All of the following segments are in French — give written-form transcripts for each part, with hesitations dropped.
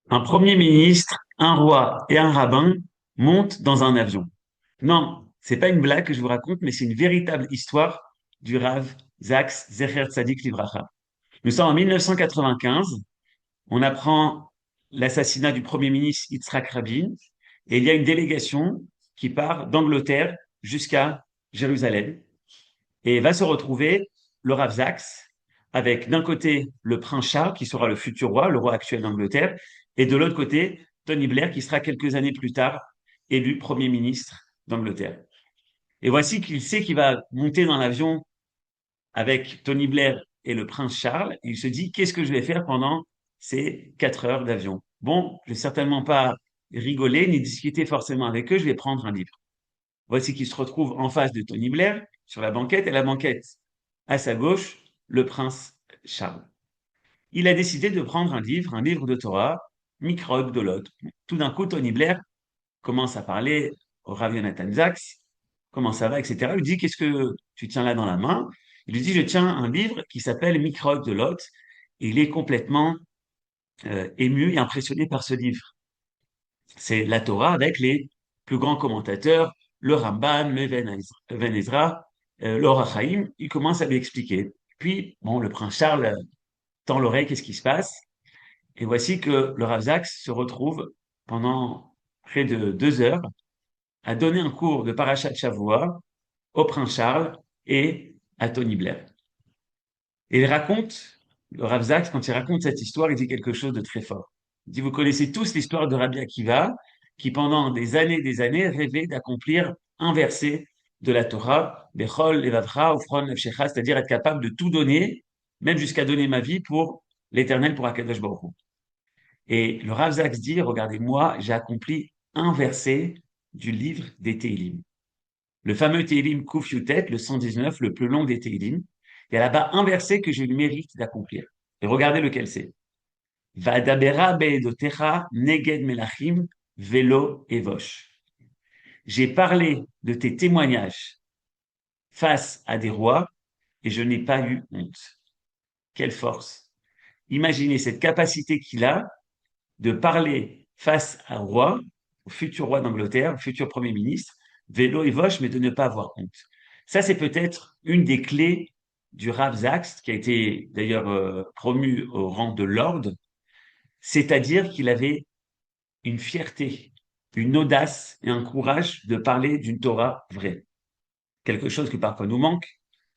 Un premier ministre, un roi et un rabbin montent dans un avion. Non, c'est pas une blague que je vous raconte, mais c'est une véritable histoire du Rav Zaks Zecher Tzadik Livracha. Nous sommes en 1995, on apprend l'assassinat du premier ministre Yitzhak Rabin, et il y a une délégation qui part d'Angleterre jusqu'à Jérusalem, et va se retrouver le Rav Zaks avec d'un côté le prince Charles, qui sera le futur roi, le roi actuel d'Angleterre, et de l'autre côté Tony Blair, qui sera quelques années plus tard élu Premier ministre d'Angleterre. Et voici qu'il sait qu'il va monter dans l'avion avec Tony Blair et le prince Charles. Il se dit, qu'est-ce que je vais faire pendant ces 4 heures d'avion? Bon, je vais certainement pas rigoler ni discuter forcément avec eux, je vais prendre un livre. Voici qu'il se retrouve en face de Tony Blair sur la banquette, et la banquette à sa gauche, le prince Charles. Il a décidé de prendre un livre de Torah, Mikrot Dolot. Tout d'un coup, Tony Blair commence à parler au Rav Yonatan Zaks, comment ça va, etc. Il lui dit, qu'est-ce que tu tiens là dans la main? Il lui dit, je tiens un livre qui s'appelle Mikrot Dolot. Et il est complètement ému et impressionné par ce livre. C'est la Torah avec les plus grands commentateurs, le Ramban, le Even Ezra, le Or HaChaim. Il commence à lui expliquer. Puis, bon, le prince Charles tend l'oreille, qu'est-ce qui se passe? Et voici que le Rav Zaks se retrouve pendant près de 2 heures à donner un cours de Parashat Shavua au prince Charles et à Tony Blair. Et il raconte, le Rav Zaks, quand il raconte cette histoire, il dit quelque chose de très fort. Il dit, vous connaissez tous l'histoire de Rabbi Akiva, qui pendant des années rêvait d'accomplir un verset de la Torah, Bechol, Levavcha, Ufron, Nefshecha, c'est-à-dire être capable de tout donner, même jusqu'à donner ma vie pour l'éternel, pour Akadosh Baruch Hu. Et le Rav Zaks dit, regardez, moi, j'ai accompli un verset du livre des Télim. Le fameux Télim Kuf Yutet, le 119, le plus long des Télim. Il y a là-bas un verset que j'ai le mérite d'accomplir. Et regardez lequel c'est. Vadabera be'edotecha neged melachim velo evosh. J'ai parlé de tes témoignages face à des rois et je n'ai pas eu honte. Quelle force. Imaginez cette capacité qu'il a de parler face à un roi, au futur roi d'Angleterre, au futur premier ministre, vélo et voche, mais de ne pas avoir honte. Ça, c'est peut-être une des clés du Rav Zaks, qui a été d'ailleurs promu au rang de lord, c'est-à-dire qu'il avait une fierté, une audace et un courage de parler d'une Torah vraie. Quelque chose qui parfois nous manque.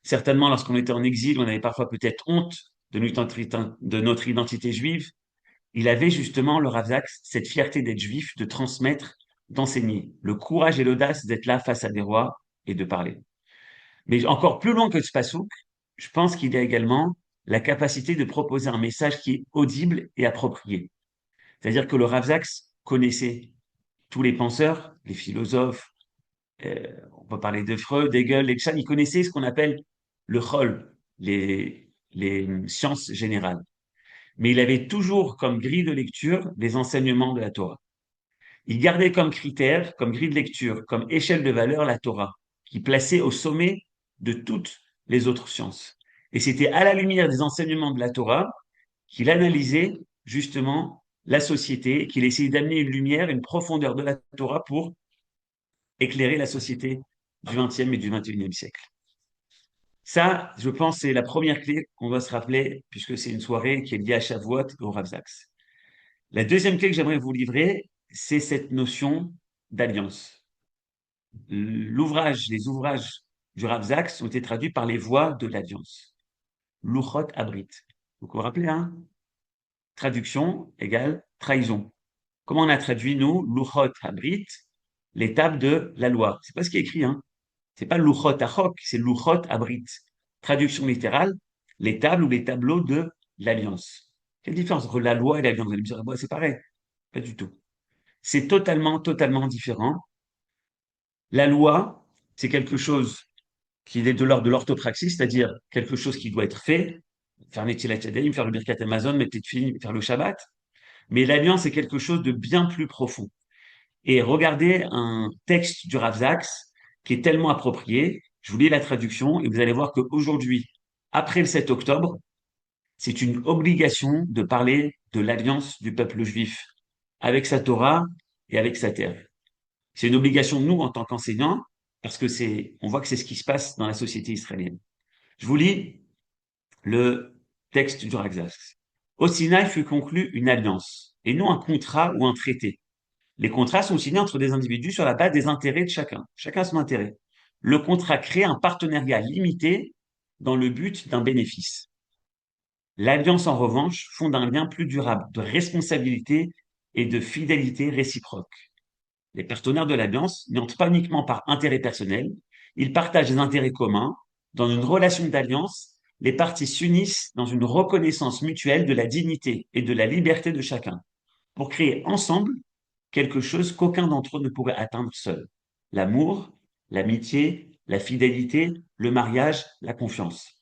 Certainement, lorsqu'on était en exil, on avait parfois peut-être honte de notre identité juive. Il avait justement, le Rav Zaks, cette fierté d'être juif, de transmettre, d'enseigner, le courage et l'audace d'être là face à des rois et de parler. Mais encore plus loin que ce pasouk, je pense qu'il y a également la capacité de proposer un message qui est audible et approprié. C'est-à-dire que le Rav Zaks connaissait tous les penseurs, les philosophes, on peut parler de Freud, Hegel, Lechan, il connaissait ce qu'on appelle le chol, les sciences générales. Mais il avait toujours comme grille de lecture les enseignements de la Torah. Il gardait comme critère, comme grille de lecture, comme échelle de valeur la Torah, qui plaçait au sommet de toutes les autres sciences. Et c'était à la lumière des enseignements de la Torah qu'il analysait justement la société, qu'il essayait d'amener une lumière, une profondeur de la Torah pour éclairer la société du XXe et du XXIe siècle. Ça, je pense, c'est la première clé qu'on doit se rappeler, puisque c'est une soirée qui est liée à Shavuot et au Rav Zaks. La deuxième clé que j'aimerais vous livrer, c'est cette notion d'alliance. Les ouvrages du Rav Zaks ont été traduits par les voies de l'alliance. Luchot Abrit. Vous vous rappelez, hein? Traduction égale trahison. Comment on a traduit, nous, Luchot Abrit, l'étape de la loi? C'est pas ce qui est écrit, hein? C'est pas Luchot Achok, c'est Luchot Abrit. Traduction littérale, les tables ou les tableaux de l'alliance. Quelle différence entre la loi et l'alliance? Vous allez me dire, bah, c'est pareil. Pas du tout. C'est totalement différent. La loi, c'est quelque chose qui est de l'ordre de l'orthopraxie, c'est-à-dire quelque chose qui doit être fait, faire Netilat Yadayim, faire le Birkat Amazon, mettre les tefilin, faire le Shabbat. Mais l'alliance, c'est quelque chose de bien plus profond. Et regardez un texte du Rav Zaks qui est tellement approprié. Je vous lis la traduction et vous allez voir qu'aujourd'hui, après le 7 octobre, c'est une obligation de parler de l'alliance du peuple juif avec sa Torah et avec sa terre. C'est une obligation de nous en tant qu'enseignants, parce que on voit que c'est ce qui se passe dans la société israélienne. Je vous lis le texte du Raxax. Au Sinaï fut conclue une alliance, et non un contrat ou un traité. Les contrats sont signés entre des individus sur la base des intérêts de chacun. Chacun son intérêt. Le contrat crée un partenariat limité dans le but d'un bénéfice. L'alliance, en revanche, fonde un lien plus durable de responsabilité et de fidélité réciproque. Les partenaires de l'alliance n'entrent pas uniquement par intérêt personnel, ils partagent des intérêts communs. Dans une relation d'alliance, les parties s'unissent dans une reconnaissance mutuelle de la dignité et de la liberté de chacun, pour créer ensemble quelque chose qu'aucun d'entre eux ne pourrait atteindre seul. L'amour, l'amitié, la fidélité, le mariage, la confiance.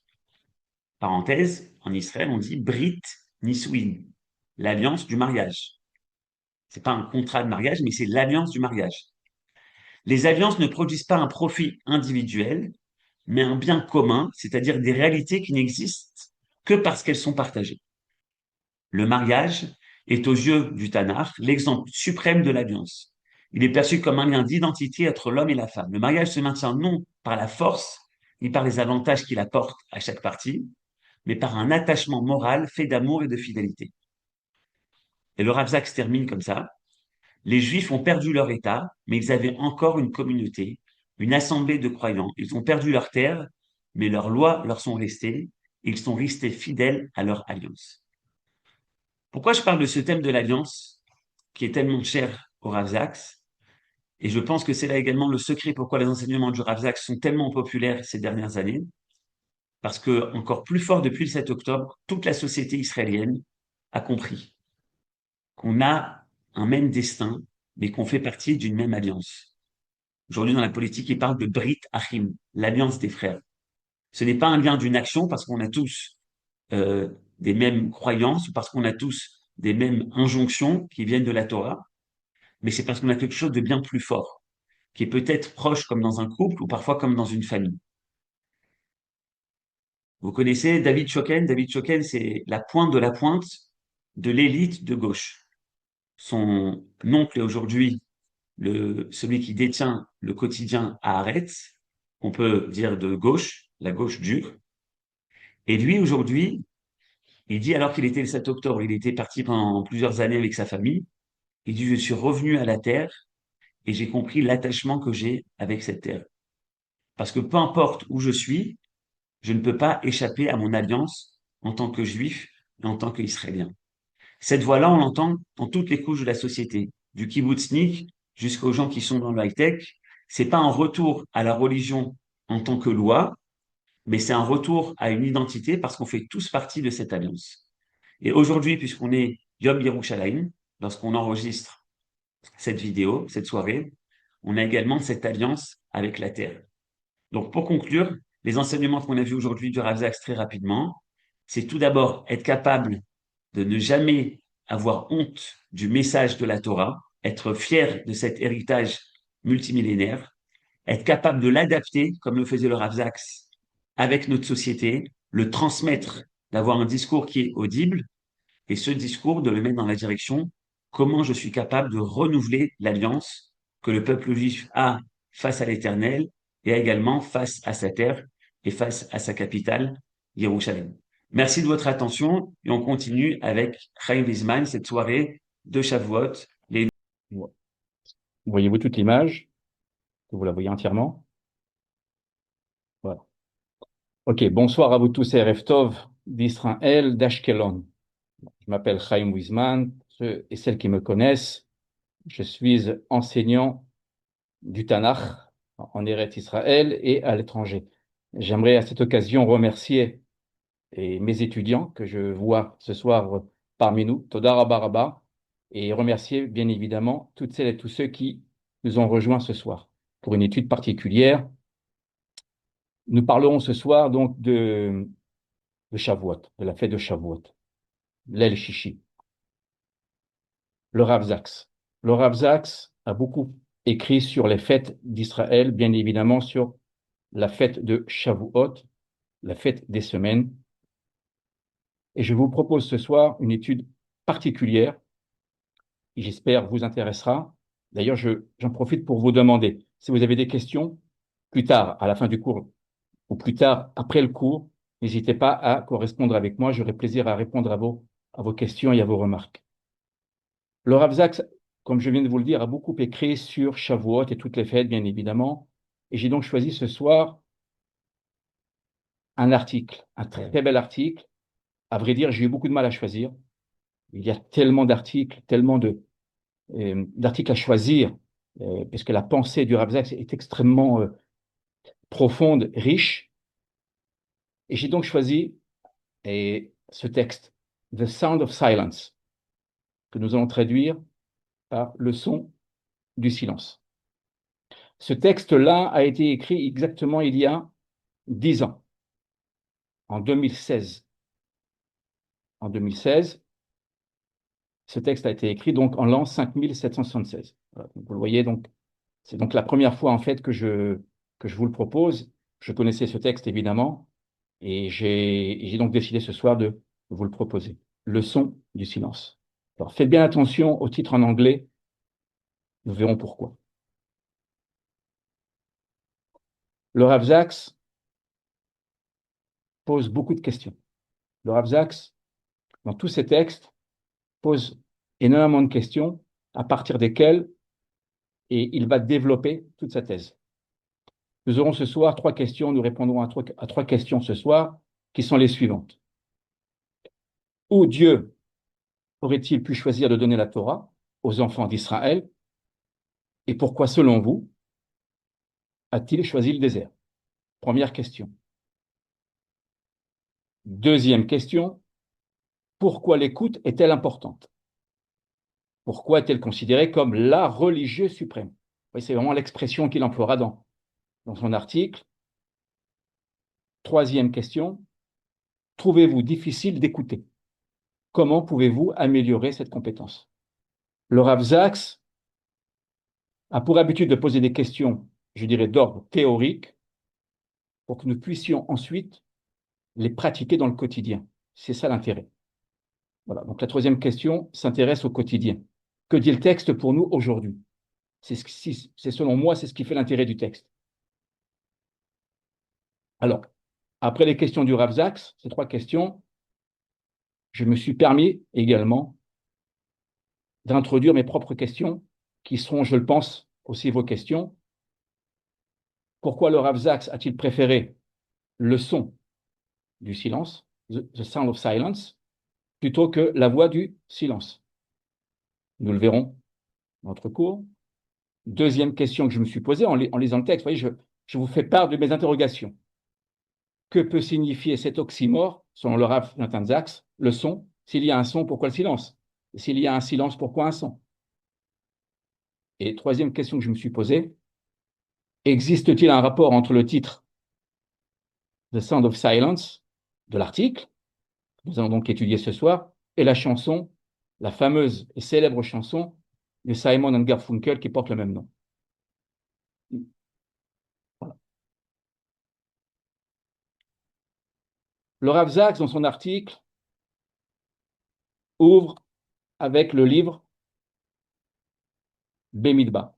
Parenthèse, en Israël, on dit Brit Niswin, l'alliance du mariage. C'est pas un contrat de mariage, mais c'est l'alliance du mariage. Les alliances ne produisent pas un profit individuel, mais un bien commun, c'est-à-dire des réalités qui n'existent que parce qu'elles sont partagées. Le mariage est aux yeux du Tanakh l'exemple suprême de l'alliance. Il est perçu comme un lien d'identité entre l'homme et la femme. Le mariage se maintient non par la force, ni par les avantages qu'il apporte à chaque partie, mais par un attachement moral fait d'amour et de fidélité. Et le Rav Zak termine comme ça. Les Juifs ont perdu leur État, mais ils avaient encore une communauté, une assemblée de croyants. Ils ont perdu leur terre, mais leurs lois leur sont restées. Ils sont restés fidèles à leur alliance. Pourquoi je parle de ce thème de l'alliance qui est tellement cher au Rav Zak? Et je pense que c'est là également le secret pourquoi les enseignements du Rav Zak sont tellement populaires ces dernières années. Parce que, encore plus fort depuis le 7 octobre, toute la société israélienne a compris qu'on a un même destin, mais qu'on fait partie d'une même alliance. Aujourd'hui, dans la politique, il parle de Brit Achim, l'alliance des frères. Ce n'est pas un lien d'une action parce qu'on a tous des mêmes croyances ou parce qu'on a tous des mêmes injonctions qui viennent de la Torah, mais c'est parce qu'on a quelque chose de bien plus fort, qui est peut-être proche comme dans un couple ou parfois comme dans une famille. Vous connaissez David Shoken? David Shoken, c'est la pointe de l'élite de gauche. Son oncle est aujourd'hui celui qui détient le quotidien Haaretz, on peut dire de gauche, la gauche dure. Et lui, aujourd'hui, il dit, alors qu'il était le 7 octobre, il était parti pendant plusieurs années avec sa famille, il dit, je suis revenu à la terre et j'ai compris l'attachement que j'ai avec cette terre. Parce que peu importe où je suis, je ne peux pas échapper à mon alliance en tant que juif et en tant qu'israélien. Cette voix-là, on l'entend dans toutes les couches de la société, du kibbutznik jusqu'aux gens qui sont dans le high-tech. C'est pas un retour à la religion en tant que loi, mais c'est un retour à une identité parce qu'on fait tous partie de cette alliance. Et aujourd'hui, puisqu'on est Yom Yerushalayim, lorsqu'on enregistre cette vidéo, cette soirée, on a également cette alliance avec la terre. Donc, pour conclure, les enseignements qu'on a vus aujourd'hui du Rav Zaks très rapidement, c'est tout d'abord être capable de ne jamais avoir honte du message de la Torah, être fier de cet héritage multimillénaire, être capable de l'adapter, comme le faisait le Rav Zaks, avec notre société, le transmettre, d'avoir un discours qui est audible, et ce discours de le mettre dans la direction comment je suis capable de renouveler l'alliance que le peuple juif a face à l'Éternel et également face à sa terre et face à sa capitale, Jérusalem. Merci de votre attention et on continue avec Chaim Wiesman, cette soirée de Shavuot. Voyez-vous toute l'image? Vous la voyez entièrement? Voilà. Ok, bonsoir à vous tous, et Erev Tov d'Israël, d'Ashkelon. Je m'appelle Chaim Wiesman, ceux et celles qui me connaissent, je suis enseignant du Tanakh en Eretz Israël et à l'étranger. J'aimerais à cette occasion remercier mes étudiants que je vois ce soir parmi nous, Toda Rabba Rabba, et remercier bien évidemment toutes celles et tous ceux qui nous ont rejoints ce soir pour une étude particulière. Nous parlerons ce soir donc de Shavuot, de la fête de Shavuot, l'El Shishi. Le Rav Zaks. Le Rav Zaks a beaucoup écrit sur les fêtes d'Israël, bien évidemment sur la fête de Shavuot, la fête des semaines. Et je vous propose ce soir une étude particulière qui j'espère vous intéressera. D'ailleurs, j'en profite pour vous demander, si vous avez des questions, plus tard, à la fin du cours, ou plus tard, après le cours, n'hésitez pas à correspondre avec moi. J'aurai plaisir à répondre à vos questions et à vos remarques. Le Rav Zaks, comme je viens de vous le dire, a beaucoup écrit sur Shavuot et toutes les fêtes, bien évidemment. Et j'ai donc choisi ce soir un article, un très bel article. À vrai dire, j'ai eu beaucoup de mal à choisir. Il y a tellement d'articles, d'articles à choisir, parce que la pensée du Rav Zaks est extrêmement profonde, riche. Et j'ai donc choisi ce texte, The Sound of Silence, que nous allons traduire par le son du silence. Ce texte-là a été écrit exactement il y a 10 ans, en 2016. En 2016, ce texte a été écrit donc en l'an 5776. Voilà, vous le voyez, donc c'est donc la première fois en fait que je vous le propose. Je connaissais ce texte évidemment et j'ai donc décidé ce soir de vous le proposer. Le son du silence. Alors faites bien attention au titre en anglais, nous verrons pourquoi. Le Rav Zaks pose beaucoup de questions. Le Rav Zaks, dans tous ses textes, pose énormément de questions à partir desquelles il va développer toute sa thèse. Nous aurons ce soir 3 questions, nous répondrons à trois questions ce soir, qui sont les suivantes. Où Dieu aurait-il pu choisir de donner la Torah aux enfants d'Israël et pourquoi, selon vous, a-t-il choisi le désert? Première question. Deuxième question, pourquoi l'écoute est-elle importante? Pourquoi est-elle considérée comme la religieuse suprême? Oui, c'est vraiment l'expression qu'il emploiera dans son article. Troisième question, trouvez-vous difficile d'écouter? Comment pouvez-vous améliorer cette compétence? Le Rav Zaks a pour habitude de poser des questions, je dirais, d'ordre théorique, pour que nous puissions ensuite les pratiquer dans le quotidien. C'est ça l'intérêt. Voilà. Donc la troisième question s'intéresse au quotidien. Que dit le texte pour nous aujourd'hui? Selon moi, c'est ce qui fait l'intérêt du texte. Alors, après les questions du Rav Zaks, ces 3 questions, je me suis permis également d'introduire mes propres questions, qui seront, je le pense, aussi vos questions. Pourquoi le Rav Zaks a-t-il préféré le son du silence, the sound of silence, plutôt que la voix du silence? Nous le verrons dans notre cours. Deuxième question que je me suis posée en lisant le texte, vous voyez, je vous fais part de mes interrogations. Que peut signifier cet oxymore, selon le Rav Nathan Zaks, le son? S'il y a un son, pourquoi le silence? Et s'il y a un silence, pourquoi un son? Et troisième question que je me suis posée, existe-t-il un rapport entre le titre The Sound of Silence de l'article, que nous allons donc étudier ce soir, et la chanson, la fameuse et célèbre chanson de Simon and Garfunkel qui porte le même nom? Voilà. Le Rav Zaks, dans son article, ouvre avec le livre Bemidbar.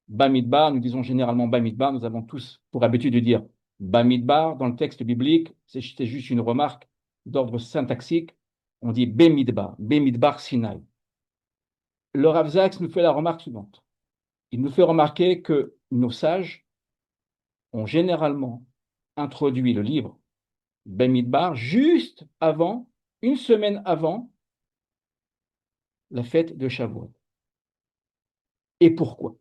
Bamidbar, nous disons généralement Bamidbar, nous avons tous pour habitude de dire Bamidbar dans le texte biblique, c'est juste une remarque d'ordre syntaxique, on dit Bemidbar, Bemidbar Sinaï. Le Rav Zaks nous fait la remarque suivante. Il nous fait remarquer que nos sages ont généralement introduit le livre Bemidbar juste avant, une semaine avant la fête de Shavuot. Et pourquoi?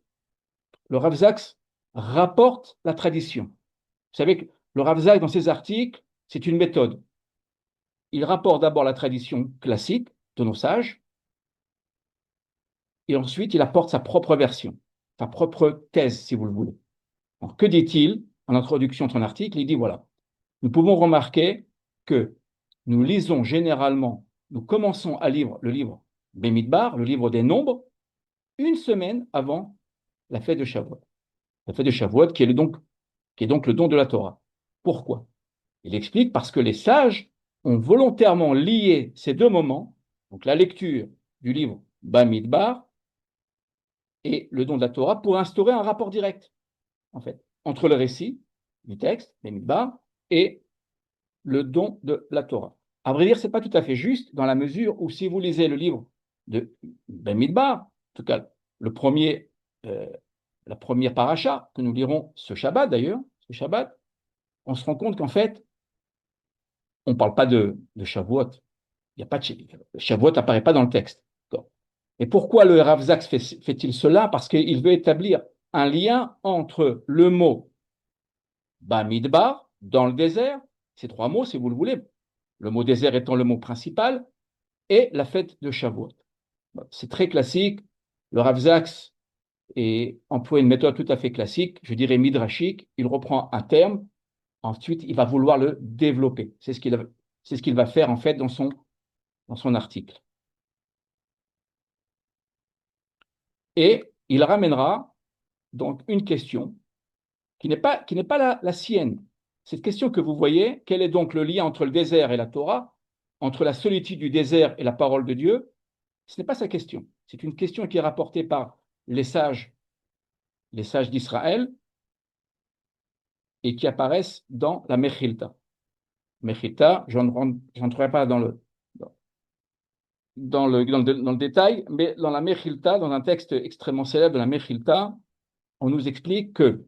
Le Rav Zaks rapporte la tradition. Vous savez que le Rav Zaks, dans ses articles, c'est une méthode. Il rapporte d'abord la tradition classique de nos sages, et ensuite il apporte sa propre version, sa propre thèse, si vous le voulez. Alors, que dit-il en introduction de son article? Il dit, voilà, nous pouvons remarquer que nous lisons généralement, nous commençons à lire le livre Bemidbar, le livre des nombres, une semaine avant la fête de Shavuot. La fête de Shavuot qui est donc le don de la Torah. Pourquoi? Il explique parce que les sages ont volontairement lié ces deux moments, donc la lecture du livre Bamidbar et le don de la Torah pour instaurer un rapport direct, en fait, entre le récit du texte, Bamidbar, et le don de la Torah. À vrai dire, ce n'est pas tout à fait juste, dans la mesure où si vous lisez le livre de Bamidbar, en tout cas le premier, la première paracha que nous lirons ce Shabbat d'ailleurs, ce Shabbat, on se rend compte qu'en fait, on ne parle pas de Shavuot. Il y a pas de Shavuot n'apparaît pas dans le texte. Et pourquoi le Rav Zaks fait-il cela? Parce qu'il veut établir un lien entre le mot Bamidbar, dans le désert, ces trois mots, si vous le voulez, le mot désert étant le mot principal, et la fête de Shavuot. C'est très classique. Le Rav Zaks emploie une méthode tout à fait classique, je dirais midrashique. Il reprend un terme, ensuite il va vouloir le développer. C'est ce qu'il va faire en fait dans son article. Et il ramènera donc une question qui n'est pas la sienne. Cette question que vous voyez, quel est donc le lien entre le désert et la Torah, entre la solitude du désert et la parole de Dieu? Ce n'est pas sa question. C'est une question qui est rapportée par les sages d'Israël et qui apparaissent dans la Mechilta. Mechilta, je n'entrerai pas dans le détail, mais dans la Mechilta, dans un texte extrêmement célèbre de la Mechilta, on nous explique que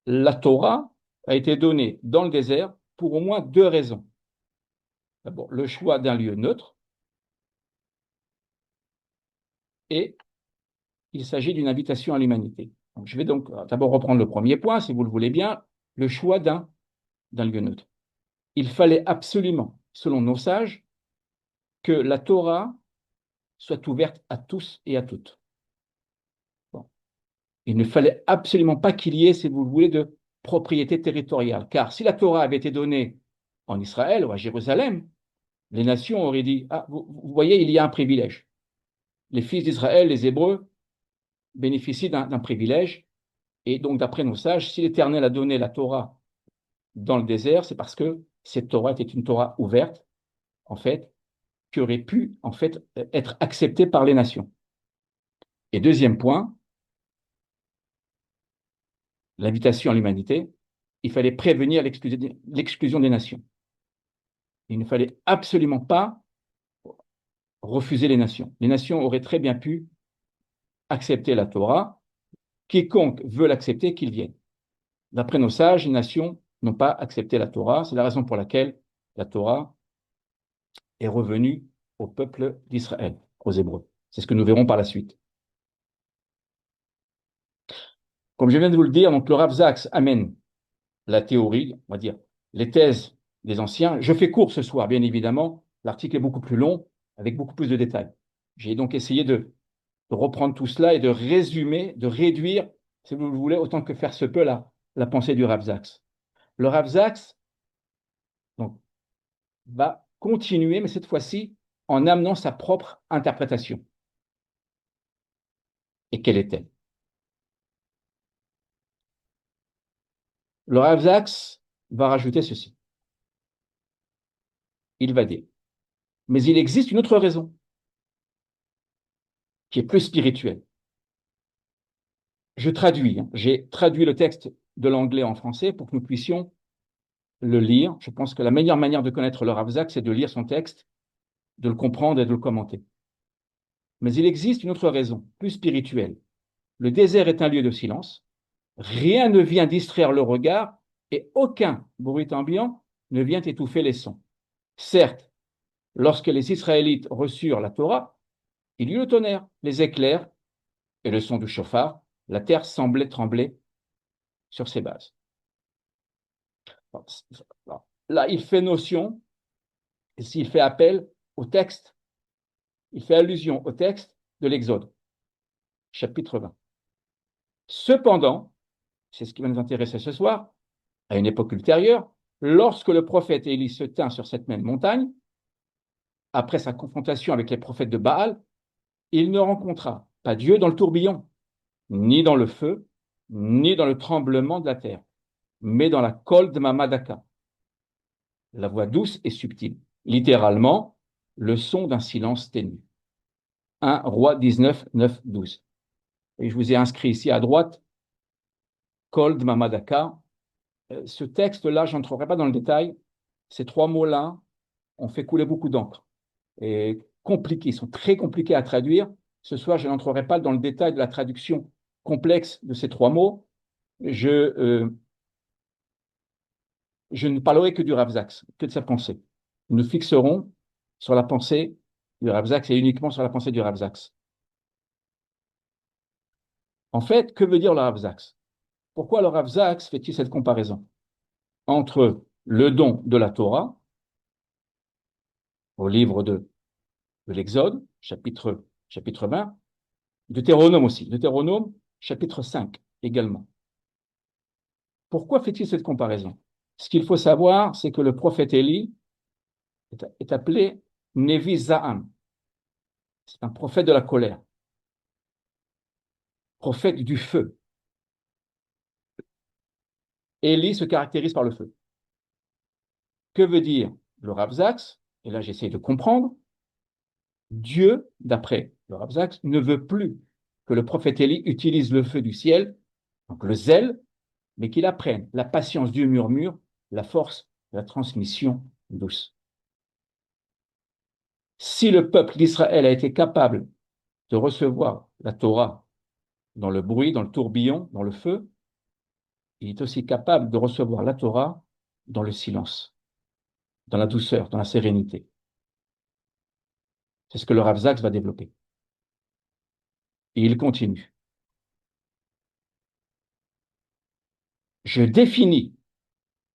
la Torah a été donnée dans le désert pour au moins deux raisons. D'abord, le choix d'un lieu neutre, et il s'agit d'une invitation à l'humanité. Donc, je vais donc d'abord reprendre le premier point, si vous le voulez bien, le choix d'un lieu neutre. Il fallait absolument, selon nos sages, que la Torah soit ouverte à tous et à toutes. Bon. Il ne fallait absolument pas qu'il y ait, si vous le voulez, de propriété territoriale. Car si la Torah avait été donnée en Israël ou à Jérusalem, les nations auraient dit, ah, vous voyez, il y a un privilège. Les fils d'Israël, les Hébreux, bénéficient d'un privilège. Et donc, d'après nos sages, si l'Éternel a donné la Torah dans le désert, c'est parce que cette Torah était une Torah ouverte, en fait, qui aurait pu, en fait, être acceptée par les nations. Et deuxième point, l'invitation à l'humanité, il fallait prévenir l'exclusion des nations. Il ne fallait absolument pas refuser les nations. Les nations auraient très bien pu accepter la Torah. Quiconque veut l'accepter, qu'il vienne. D'après nos sages, les nations n'ont pas accepté la Torah. C'est la raison pour laquelle la Torah est revenue au peuple d'Israël, aux Hébreux. C'est ce que nous verrons par la suite. Comme je viens de vous le dire, donc le Rav Zaks amène la théorie, on va dire, les thèses des anciens. Je fais court ce soir, bien évidemment. L'article est beaucoup plus long, avec beaucoup plus de détails. J'ai donc essayé de reprendre tout cela et de résumer, de réduire, si vous le voulez, autant que faire se peut, la pensée du Rav Zaks. Le Rav Zaks donc, va continuer, mais cette fois-ci, en amenant sa propre interprétation. Et quelle est-elle? Le Rav Zaks va rajouter ceci. Il va dire, mais il existe une autre raison qui est plus spirituelle. Je traduis, j'ai traduit le texte de l'anglais en français pour que nous puissions le lire. Je pense que la meilleure manière de connaître le Rav Zaks, c'est de lire son texte, de le comprendre et de le commenter. Mais il existe une autre raison, plus spirituelle. Le désert est un lieu de silence. Rien ne vient distraire le regard et aucun bruit ambiant ne vient étouffer les sons. Certes, lorsque les Israélites reçurent la Torah, il y eut le tonnerre, les éclairs et le son du chauffard. La terre semblait trembler sur ses bases. Là, il fait notion, et s'il fait appel au texte, il fait allusion au texte de l'Exode, chapitre 20. Cependant, c'est ce qui va nous intéresser ce soir, à une époque ultérieure, lorsque le prophète Élie se tint sur cette même montagne, après sa confrontation avec les prophètes de Baal, il ne rencontra pas Dieu dans le tourbillon, ni dans le feu, ni dans le tremblement de la terre, mais dans la Kol de Mamadaka, la voix douce et subtile, littéralement, le son d'un silence ténu. 1 Roi 19, 9, 12. Et je vous ai inscrit ici à droite, Kol Dmamadaka. Ce texte-là, je n'entrerai pas dans le détail. Ces trois mots-là ont fait couler beaucoup d'encre. Et compliqués, ils sont très compliqués à traduire. Ce soir, je n'entrerai pas dans le détail de la traduction complexe de ces trois mots. Je ne parlerai que du Rav Zaks, que de sa pensée. Nous nous fixerons sur la pensée du Rav Zaks et uniquement sur la pensée du Rav Zaks. En fait, que veut dire le Rav Zaks? Pourquoi le Rav Zaks fait-il cette comparaison entre le don de la Torah au livre de l'Exode, chapitre 20, Deutéronome aussi, Deutéronome, chapitre 5 également. Pourquoi fait-il cette comparaison? Ce qu'il faut savoir, c'est que le prophète Élie est appelé Nevi Za'am. C'est un prophète de la colère, prophète du feu. Élie se caractérise par le feu. Que veut dire le Rav Zaks? Et là, j'essaie de comprendre. Dieu, d'après le Rav Zaks, ne veut plus que le prophète Élie utilise le feu du ciel, donc le zèle, mais qu'il apprenne la patience du murmure, la force de la transmission douce. Si le peuple d'Israël a été capable de recevoir la Torah dans le bruit, dans le tourbillon, dans le feu, il est aussi capable de recevoir la Torah dans le silence, dans la douceur, dans la sérénité. C'est ce que le Rav Zaks va développer. Et il continue. Je définis,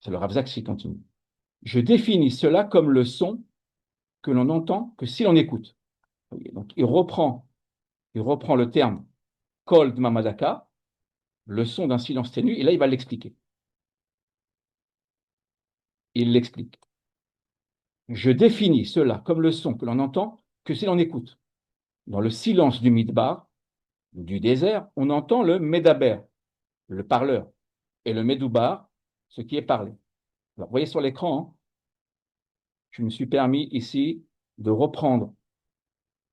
c'est le Rav Zaks qui continue, je définis cela comme le son que l'on entend que si l'on écoute. Donc il reprend le terme Kol Dmamadaka, le son d'un silence ténu, et là il va l'expliquer. Il l'explique. Je définis cela comme le son que l'on entend que si l'on écoute. Dans le silence du Midbar, du désert, on entend le Medaber, le parleur, et le Medoubar, ce qui est parlé. Alors, vous voyez sur l'écran, hein, je me suis permis ici de reprendre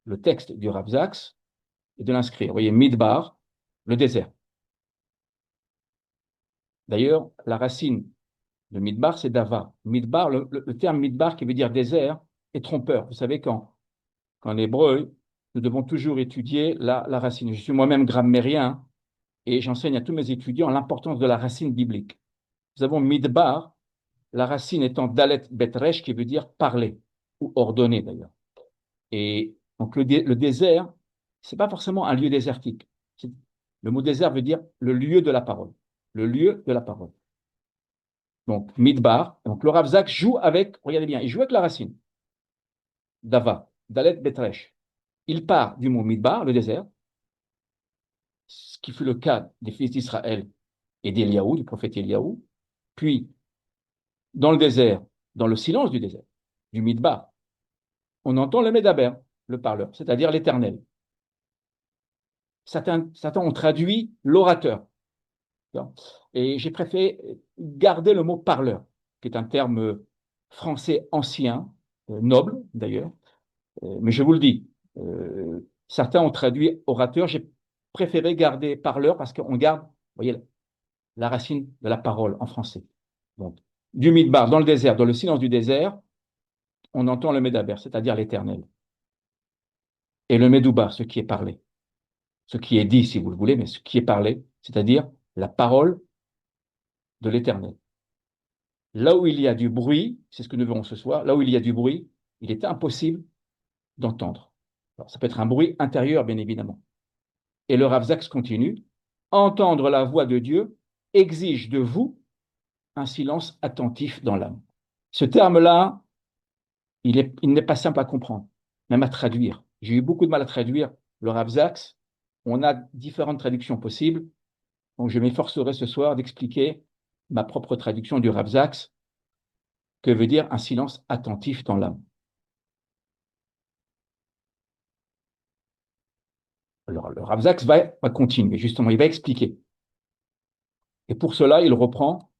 le texte du Rav Zaks et de l'inscrire. Vous voyez, Midbar, le désert. D'ailleurs, la racine de Midbar, c'est Dava. Midbar, le terme Midbar qui veut dire désert est trompeur. Vous savez, qu'en hébreu, nous devons toujours étudier la racine. Je suis moi-même grammairien et j'enseigne à tous mes étudiants l'importance de la racine biblique. Nous avons Midbar, la racine étant Dalet Betresh, qui veut dire parler, ou ordonner d'ailleurs. Et donc le désert, ce n'est pas forcément un lieu désertique. Le mot désert veut dire le lieu de la parole. Le lieu de la parole. Donc, Midbar. Donc, le Rav Zaks joue avec, regardez bien, il joue avec la racine. Dava, Dalet Betresh. Il part du mot Midbar, le désert, ce qui fut le cas des fils d'Israël et d'Éliaou, du prophète Éliaou. Puis, dans le désert, dans le silence du désert, du Midbar, on entend le Médaber, le parleur, c'est-à-dire l'Éternel. Certains ont traduit l'orateur. Et j'ai préféré garder le mot parleur, qui est un terme français ancien, noble d'ailleurs. Mais je vous le dis, certains ont traduit orateur. J'ai préféré garder parleur parce qu'on garde, vous voyez, la racine de la parole en français. Donc, du Midbar, dans le désert, dans le silence du désert, on entend le Médaber, c'est-à-dire l'Éternel. Et le Medoubar, ce qui est parlé. Ce qui est dit, si vous le voulez, mais ce qui est parlé, c'est-à-dire la parole de l'Éternel. Là où il y a du bruit, c'est ce que nous verrons ce soir, là où il y a du bruit, il est impossible d'entendre. Alors, ça peut être un bruit intérieur, bien évidemment. Et le Rav Zaks continue, entendre la voix de Dieu exige de vous un silence attentif dans l'âme. Ce terme-là, il n'est pas simple à comprendre, même à traduire. J'ai eu beaucoup de mal à traduire le Rav Zaks. On a différentes traductions possibles. Donc, je m'efforcerai ce soir d'expliquer ma propre traduction du Rav Zaks, que veut dire un silence attentif dans l'âme. Alors, le Rav Zaks va continuer, justement, il va expliquer. Et pour cela, il reprend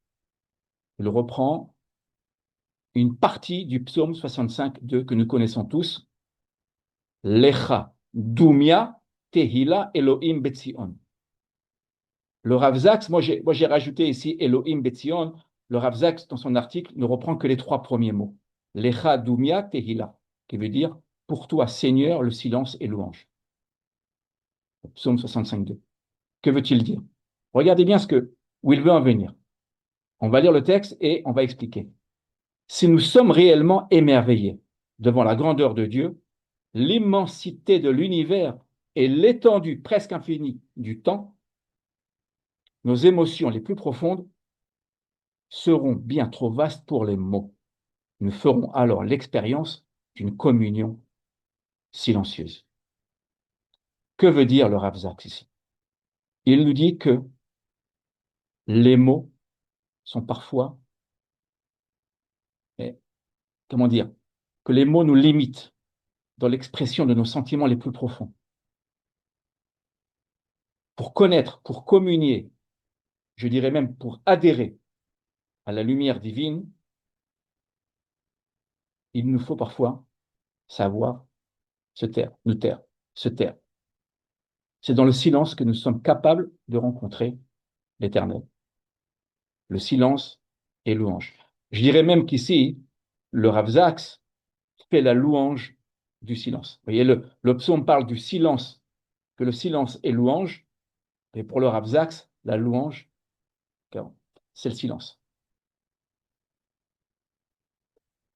une partie du psaume 65 que nous connaissons tous, Lecha Dumia Tehila Elohim Betzion. Le Rav Zaks, moi j'ai rajouté ici Elohim Betzion. Le Rav Zaks, dans son article, ne reprend que les trois premiers mots. Lecha Dumia Tehila, qui veut dire pour toi, Seigneur, le silence et louange. Psaume 65.2. Que veut-il dire? Regardez bien où il veut en venir. On va lire le texte et on va expliquer. Si nous sommes réellement émerveillés devant la grandeur de Dieu, l'immensité de l'univers et l'étendue presque infinie du temps, nos émotions les plus profondes seront bien trop vastes pour les mots. Nous ferons alors l'expérience d'une communion silencieuse. Que veut dire le Rav Zaks ici? Il nous dit que les mots sont parfois, comment dire, que les mots nous limitent dans l'expression de nos sentiments les plus profonds. Pour connaître, pour communier, je dirais même pour adhérer à la lumière divine, il nous faut parfois savoir se taire, nous taire, se taire. C'est dans le silence que nous sommes capables de rencontrer l'Éternel. Le silence est louange. Je dirais même qu'ici, le Rav Zaks fait la louange du silence. Vous voyez, le psaume parle du silence, que le silence est louange, et pour le Rav Zaks, la louange, c'est le silence.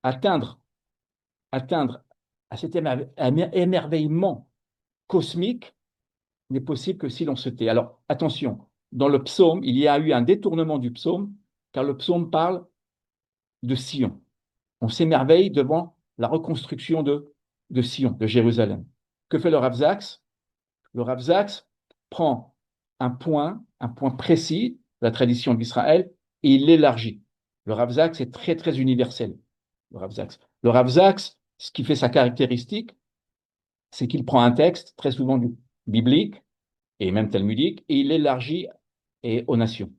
Atteindre à cet émerveillement cosmique n'est possible que si l'on se tait. Alors, attention, dans le psaume, il y a eu un détournement du psaume, car le psaume parle de Sion. On s'émerveille devant la reconstruction de Sion, de Jérusalem. Que fait le Rav Zaks? Le Rav Zaks prend un point précis de la tradition d'Israël et il l'élargit. Le Rav Zaks est très, très universel. Le Rav Zaks, ce qui fait sa caractéristique, c'est qu'il prend un texte, très souvent biblique et même talmudique, et il l'élargit aux nations.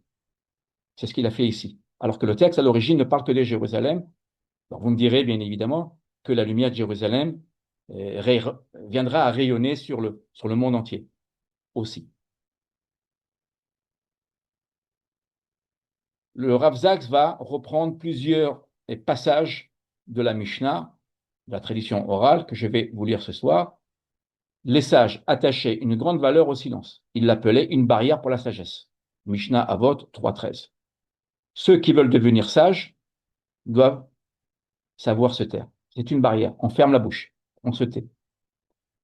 C'est ce qu'il a fait ici. Alors que le texte, à l'origine, ne parle que de Jérusalem. Alors vous me direz, bien évidemment, que la lumière de Jérusalem viendra à rayonner sur le monde entier aussi. Le Rav Zaks va reprendre plusieurs passages de la Mishnah, de la tradition orale, que je vais vous lire ce soir. Les sages attachaient une grande valeur au silence. Ils l'appelaient une barrière pour la sagesse. Mishnah Avot 3.13. Ceux qui veulent devenir sages doivent savoir se taire. C'est une barrière. On ferme la bouche. On se tait.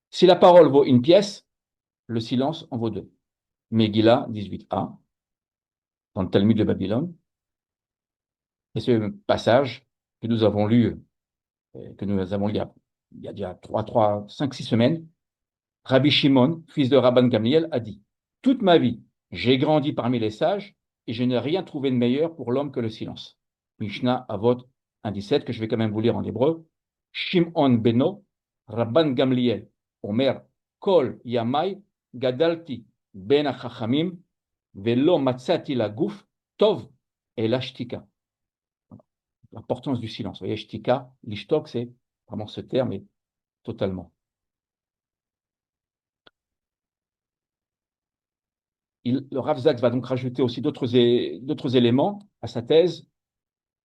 Si la parole vaut une pièce, le silence en vaut deux. Megillah 18a, dans le Talmud de Babylone. Et ce passage que nous avons lu, il y a déjà 5, 6 semaines, Rabbi Shimon, fils de Rabban Gamliel, a dit: toute ma vie, j'ai grandi parmi les sages et je n'ai rien trouvé de meilleur pour l'homme que le silence. Mishnah Avot 1.17, que je vais quand même vous lire en hébreu. Shimon beno, Rabban Gamliel, Omer, Kol Yamai, Gadalti, Ben Achachamim, Velo Matzati la Gouf, Tov et l'Ashtika. L'importance du silence. Vous voyez, Shtika, l'ishtok, c'est vraiment ce terme, mais totalement. Le Rav Zaks va donc rajouter aussi d'autres éléments à sa thèse.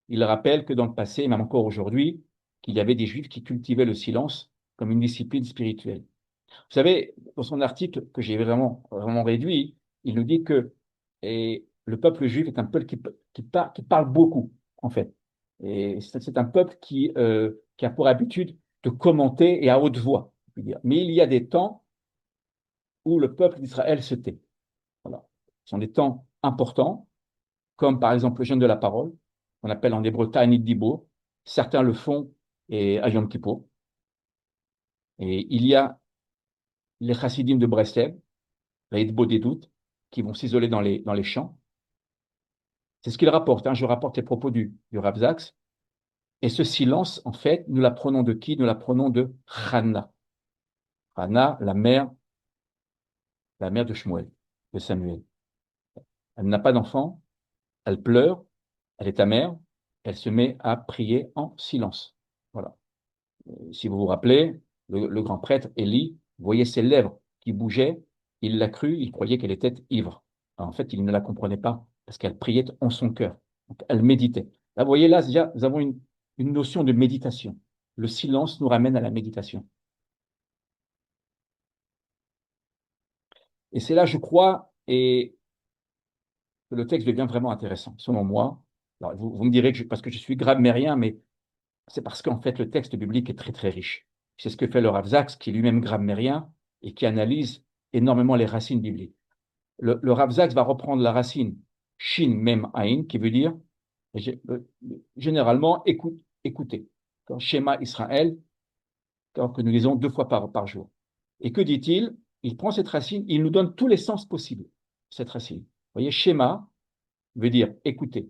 Il rappelle que dans le passé, même encore aujourd'hui, qu'il y avait des Juifs qui cultivaient le silence comme une discipline spirituelle. Vous savez, dans son article que j'ai vraiment, vraiment réduit, il nous dit que le peuple juif est un peuple qui parle beaucoup, en fait. Et c'est un peuple qui a pour habitude de commenter et à haute voix, je veux dire. Mais il y a des temps où le peuple d'Israël se tait. Voilà. Ce sont des temps importants, comme par exemple le jeûne de la parole, qu'on appelle en hébreu Ta'anit Dibour. Certains le font à Yom Kippour. Et il y a les chassidim de Breslev, les Hitbo des doutes, qui vont s'isoler dans les champs. C'est ce qu'il rapporte. Je rapporte les propos du Rav Zaks. Et ce silence, en fait, nous l'apprenons de qui? Nous l'apprenons de Hannah. Hannah, la mère de Shmuel, de Samuel. Elle n'a pas d'enfant, elle pleure, elle est amère, elle se met à prier en silence. Voilà. Si vous vous rappelez, le grand prêtre Élie Vous voyez ses lèvres qui bougeaient, il l'a cru, il croyait qu'elle était ivre. Alors, en fait, il ne la comprenait pas parce qu'elle priait en son cœur. Donc, elle méditait. Là, vous voyez, là, déjà, nous avons une notion de méditation. Le silence nous ramène à la méditation. Et c'est là, je crois, et que le texte devient vraiment intéressant, selon moi. Alors, vous me direz que parce que je suis grammairien, mais c'est parce qu'en fait, le texte biblique est très, très riche. C'est ce que fait le Rav Zaks, qui est lui-même grammairien et qui analyse énormément les racines bibliques. Le Rav Zaks va reprendre la racine Shin Mem Ain, qui veut dire généralement écoutez. Shema Israël, que nous lisons 2 fois par jour. Et que dit-il? Il prend cette racine, il nous donne tous les sens possibles, cette racine. Vous voyez, Shema veut dire écouter,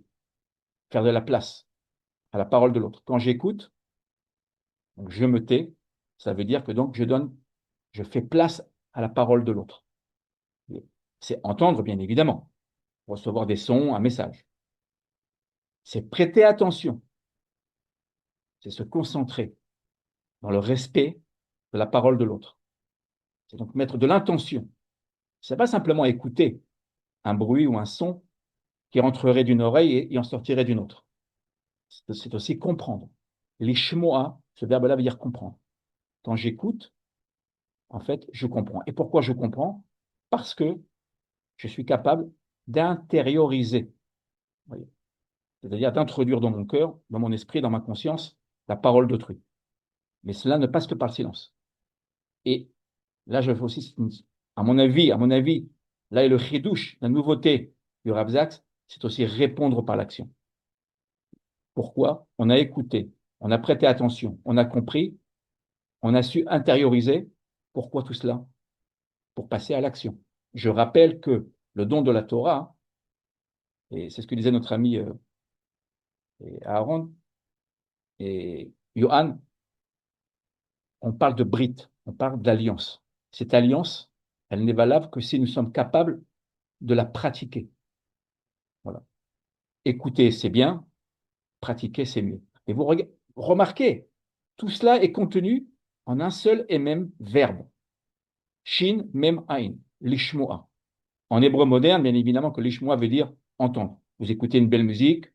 faire de la place à la parole de l'autre. Quand j'écoute, donc je me tais, ça veut dire que donc je fais place à la parole de l'autre. C'est entendre, bien évidemment, recevoir des sons, un message. C'est prêter attention, c'est se concentrer dans le respect de la parole de l'autre. C'est donc mettre de l'intention. Ce n'est pas simplement écouter un bruit ou un son qui rentrerait d'une oreille et en sortirait d'une autre. C'est aussi comprendre. L'ishmoa, ce verbe-là veut dire comprendre. Quand j'écoute, en fait, je comprends. Et pourquoi je comprends? Parce que je suis capable d'intérioriser, c'est-à-dire d'introduire dans mon cœur, dans mon esprit, dans ma conscience, la parole d'autrui. Mais cela ne passe que par le silence. Et là, je veux aussi, à mon avis, là est le chidouche, la nouveauté du Rav Zaks, c'est aussi répondre par l'action. Pourquoi? On a écouté, on a prêté attention, on a compris, on a su intérioriser. Pourquoi tout cela? Pour passer à l'action. Je rappelle que le don de la Torah, et c'est ce que disait notre ami Aaron et Johan, on parle de Brit, on parle d'alliance. Cette alliance, elle n'est valable que si nous sommes capables de la pratiquer. Voilà. Écouter, c'est bien, pratiquer, c'est mieux. Et vous remarquez, tout cela est contenu en un seul et même verbe. Shin, mem, ain, lishmoa. En hébreu moderne, bien évidemment que lishmoa veut dire entendre. Vous écoutez une belle musique,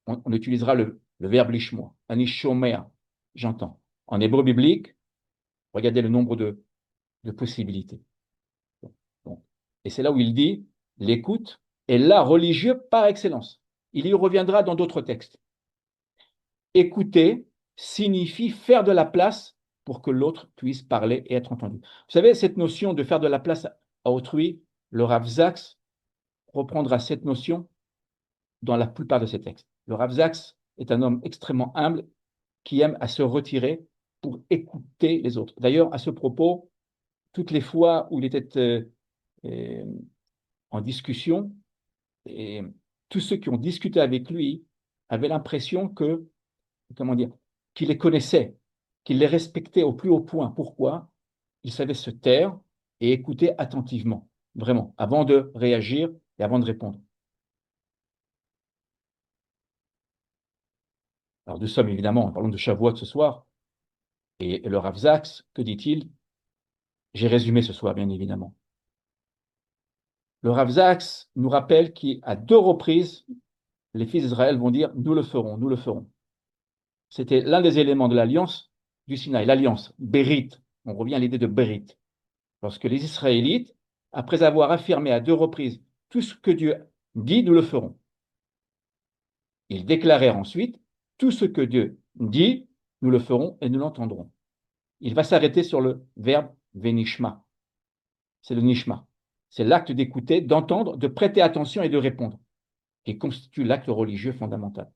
on utilisera le verbe lishmoa. Anishomea, j'entends. En hébreu biblique, regardez le nombre de possibilités. Bon. Et c'est là où il dit l'écoute est l'art religieux par excellence. Il y reviendra dans d'autres textes. Écouter signifie faire de la place pour que l'autre puisse parler et être entendu. Vous savez, cette notion de faire de la place à autrui, le Rav Zaks reprendra cette notion dans la plupart de ses textes. Le Rav Zaks est un homme extrêmement humble qui aime à se retirer pour écouter les autres. D'ailleurs, à ce propos, toutes les fois où il était euh, en discussion, et tous ceux qui ont discuté avec lui avaient l'impression que, comment dire, qu'il les connaissait, qu'il les respectait au plus haut point. Pourquoi? Il savait se taire et écouter attentivement, vraiment, avant de réagir et avant de répondre. Alors nous sommes évidemment, parlons de Shavuot ce soir, et le Rav Zaks, que dit-il? J'ai résumé ce soir, bien évidemment. Le Rav Zaks nous rappelle qu'à 2 reprises, les fils d'Israël vont dire, nous le ferons, nous le ferons. C'était l'un des éléments de l'alliance du Sinaï, l'alliance, Bérit. On revient à l'idée de Bérit. Lorsque les Israélites, après avoir affirmé à 2 reprises, tout ce que Dieu dit, nous le ferons. Ils déclarèrent ensuite, tout ce que Dieu dit, nous le ferons et nous l'entendrons. Il va s'arrêter sur le verbe venishma. C'est le nishma. C'est l'acte d'écouter, d'entendre, de prêter attention et de répondre, qui constitue l'acte religieux fondamental.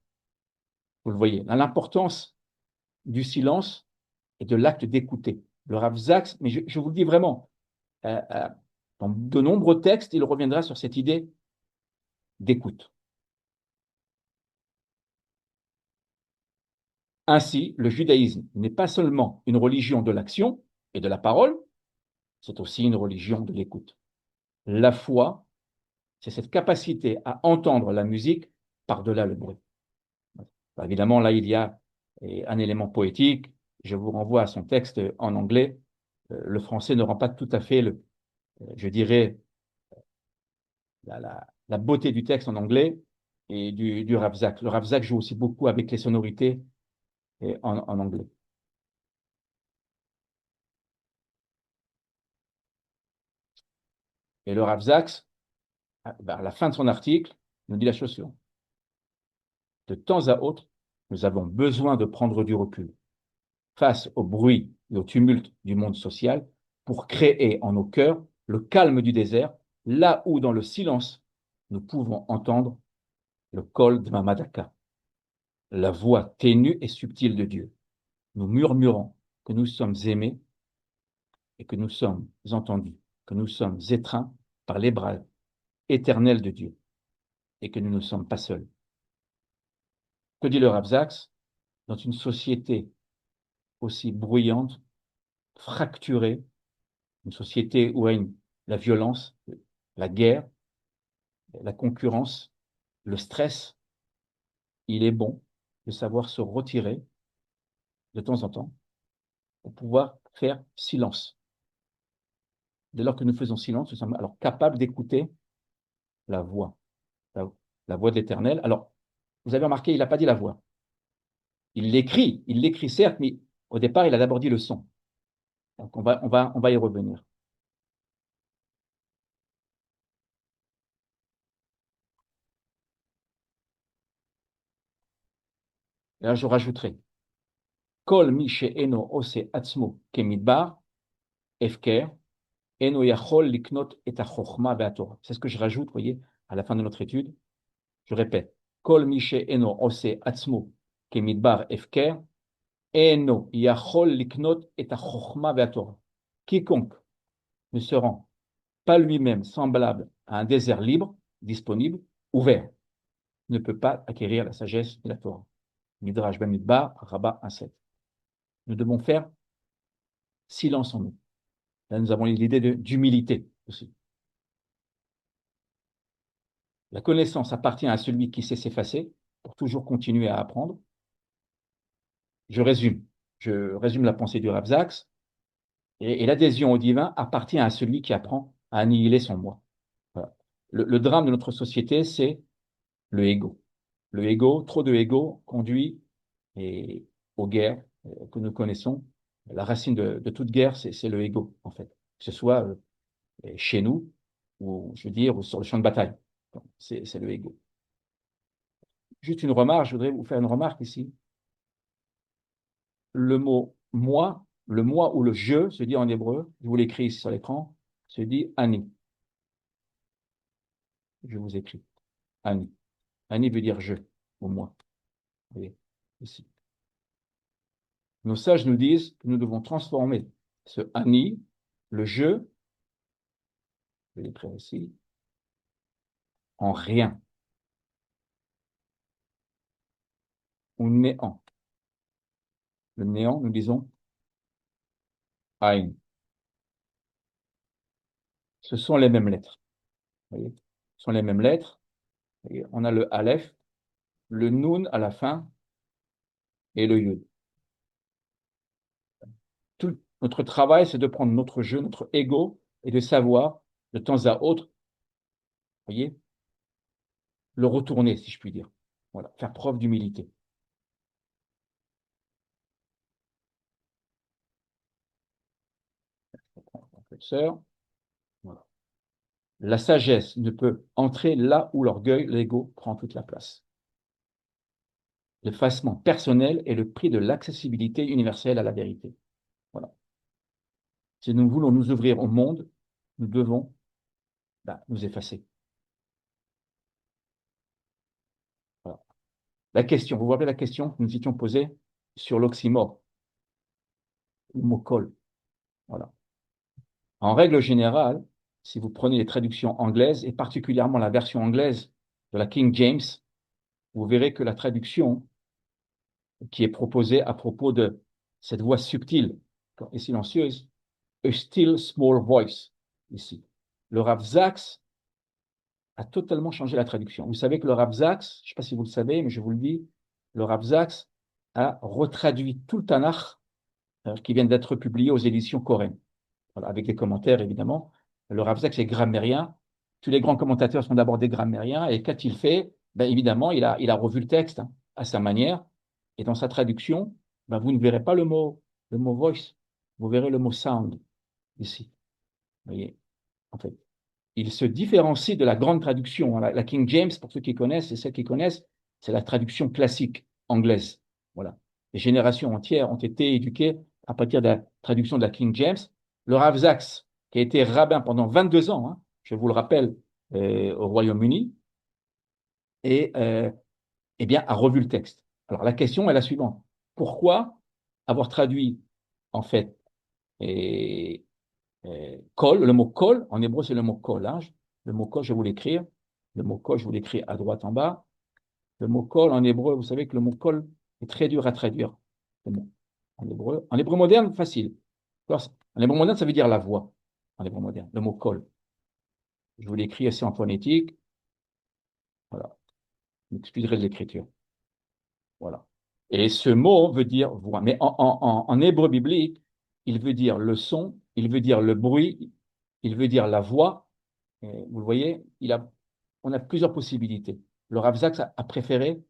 Vous le voyez, l'importance du silence et de l'acte d'écouter. Le Rav Zaks, mais je vous le dis vraiment, dans de nombreux textes, il reviendra sur cette idée d'écoute. Ainsi, le judaïsme n'est pas seulement une religion de l'action et de la parole, c'est aussi une religion de l'écoute. La foi, c'est cette capacité à entendre la musique par-delà le bruit. Évidemment, là, il y a un élément poétique. Je vous renvoie à son texte en anglais. le français ne rend pas tout à fait, je dirais, la beauté du texte en anglais et du Rav Zach. Le Rav Zach joue aussi beaucoup avec les sonorités en anglais. Et le Rav Zach, à la fin de son article, nous dit la chose suivante. De temps à autre, nous avons besoin de prendre du recul face au bruit et au tumulte du monde social pour créer en nos cœurs le calme du désert, là où dans le silence, nous pouvons entendre le col de Mamadaka, la voix ténue et subtile de Dieu. Nous murmurons que nous sommes aimés et que nous sommes entendus, que nous sommes étreints par les bras éternels de Dieu et que nous ne sommes pas seuls. Que dit le Rav Zaks? Dans une société aussi bruyante, fracturée, une société où règne la violence, la guerre, la concurrence, le stress, il est bon de savoir se retirer de temps en temps pour pouvoir faire silence. Dès lors que nous faisons silence, nous sommes alors capables d'écouter la voix, la, la voix de l'Éternel. Alors, vous avez remarqué, il n'a pas dit la voix. Il l'écrit certes, mais au départ, il a d'abord dit le son. Donc, on va y revenir. Et là, je rajouterai Kol mi she'eno ose atzmo kemidbar efker eno yachol liknot et chochma ve'atorah. C'est ce que je rajoute, vous voyez, à la fin de notre étude. Je répète Kol mi she'eno ose atzmo kemidbar efker eno yachol liknot et chochma ve'atorah. Quiconque ne se rend pas lui-même semblable à un désert libre, disponible, ouvert, ne peut pas acquérir la sagesse et la Torah. Midrash Bamidbar, Rabbah 1,7. Nous devons faire silence en nous. Là, nous avons l'idée d'humilité aussi. La connaissance appartient à celui qui sait s'effacer pour toujours continuer à apprendre. Je résume. Je résume la pensée du Rav Zaks. Et l'adhésion au divin appartient à celui qui apprend à annihiler son moi. Voilà. Le drame de notre société, c'est le ego. Le ego, trop de ego conduit aux guerres que nous connaissons. La racine de toute guerre, c'est le ego, en fait. Que ce soit chez nous, ou je veux dire, ou sur le champ de bataille. C'est le ego. Juste une remarque, je voudrais vous faire une remarque ici. Le mot moi, le moi ou le je se dit en hébreu, je vous l'écris ici sur l'écran, se dit ani. Je vous écris ani. Ani veut dire je ou moi. Vous voyez, ici. Nos sages nous disent que nous devons transformer ce ani, le je, je l'écris ici, en rien, ou néant. Le néant, nous disons aïn. Ce sont les mêmes lettres. Vous voyez, ce sont les mêmes lettres. Vous voyez, on a le aleph, le nun à la fin et le yud. Tout notre travail, c'est de prendre notre jeu, notre ego, et de savoir, de temps à autre, vous voyez, le retourner, si je puis dire. Voilà, faire preuve d'humilité. Voilà. La sagesse ne peut entrer là où l'orgueil, l'ego, prend toute la place. L'effacement personnel est le prix de l'accessibilité universelle à la vérité. Voilà. Si nous voulons nous ouvrir au monde, nous devons nous effacer. Voilà. La question, vous vous rappelez la question que nous étions posée sur l'oxymore, le mot col. Voilà. En règle générale, si vous prenez les traductions anglaises, et particulièrement la version anglaise de la King James, vous verrez que la traduction qui est proposée à propos de cette voix subtile et silencieuse, a still small voice, ici. Le Rav Zaks a totalement changé la traduction. Vous savez que le Rav Zaks, je ne sais pas si vous le savez, mais je vous le dis, le Rav Zaks a retraduit tout le Tanakh qui vient d'être publié aux éditions Koren. voilà, avec des commentaires évidemment. Le Rav Zaks est grammairien. Tous les grands commentateurs sont d'abord des grammairiens. Et qu'a-t-il fait? Ben, évidemment, il a revu le texte hein, à sa manière. Et dans sa traduction, ben, vous ne verrez pas le mot voice, vous verrez le mot sound ici. Vous voyez, en fait. Il se différencie de la grande traduction, hein. La King James, pour ceux qui connaissent et ceux qui connaissent, c'est la traduction classique anglaise. Voilà. Les générations entières ont été éduquées à partir de la traduction de la King James. Le Rav Zaks, qui a été rabbin pendant 22 ans, hein, je vous le rappelle, au Royaume-Uni, et eh bien, a revu le texte. Alors la question est la suivante. Pourquoi avoir traduit, en fait, et, kol, le mot kol, en hébreu c'est le mot kol, hein. Le mot kol, je vais vous l'écrire. Le mot kol, je vous l'écris à droite en bas. Le mot kol en hébreu, vous savez que le mot kol est très dur à traduire. En hébreu moderne, facile. En hébreu moderne, ça veut dire la voix. En hébreu moderne, le mot kol. Je vous l'écris aussi en phonétique. Voilà. Vous m'excuserez de l'écriture. Voilà. Et ce mot veut dire voix. Mais en hébreu biblique, il veut dire le son, il veut dire le bruit, il veut dire la voix. Et vous le voyez, on a plusieurs possibilités. Le Rav Zaks a préféré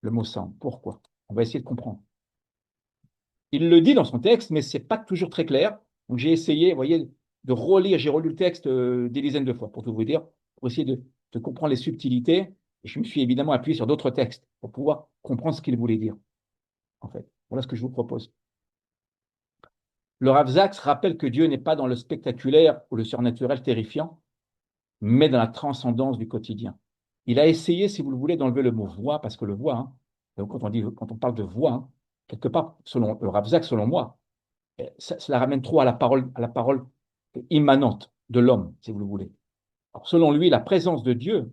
le mot sound. Pourquoi? On va essayer de comprendre. Il le dit dans son texte, mais c'est pas toujours très clair. Donc j'ai essayé, vous voyez, de relire, j'ai relu le texte des dizaines de fois, pour tout vous dire, pour essayer de comprendre les subtilités. Et je me suis évidemment appuyé sur d'autres textes pour pouvoir comprendre ce qu'il voulait dire, en fait. Voilà ce que je vous propose. Le Rav Zaks rappelle que Dieu n'est pas dans le spectaculaire ou le surnaturel terrifiant, mais dans la transcendance du quotidien. Il a essayé, si vous le voulez, d'enlever le mot voix, parce que le voix, hein, donc quand on parle de voix, hein, quelque part, selon le Rav Zaks, selon moi, cela ramène trop à la parole immanente de l'homme, si vous le voulez. Alors, selon lui, la présence de Dieu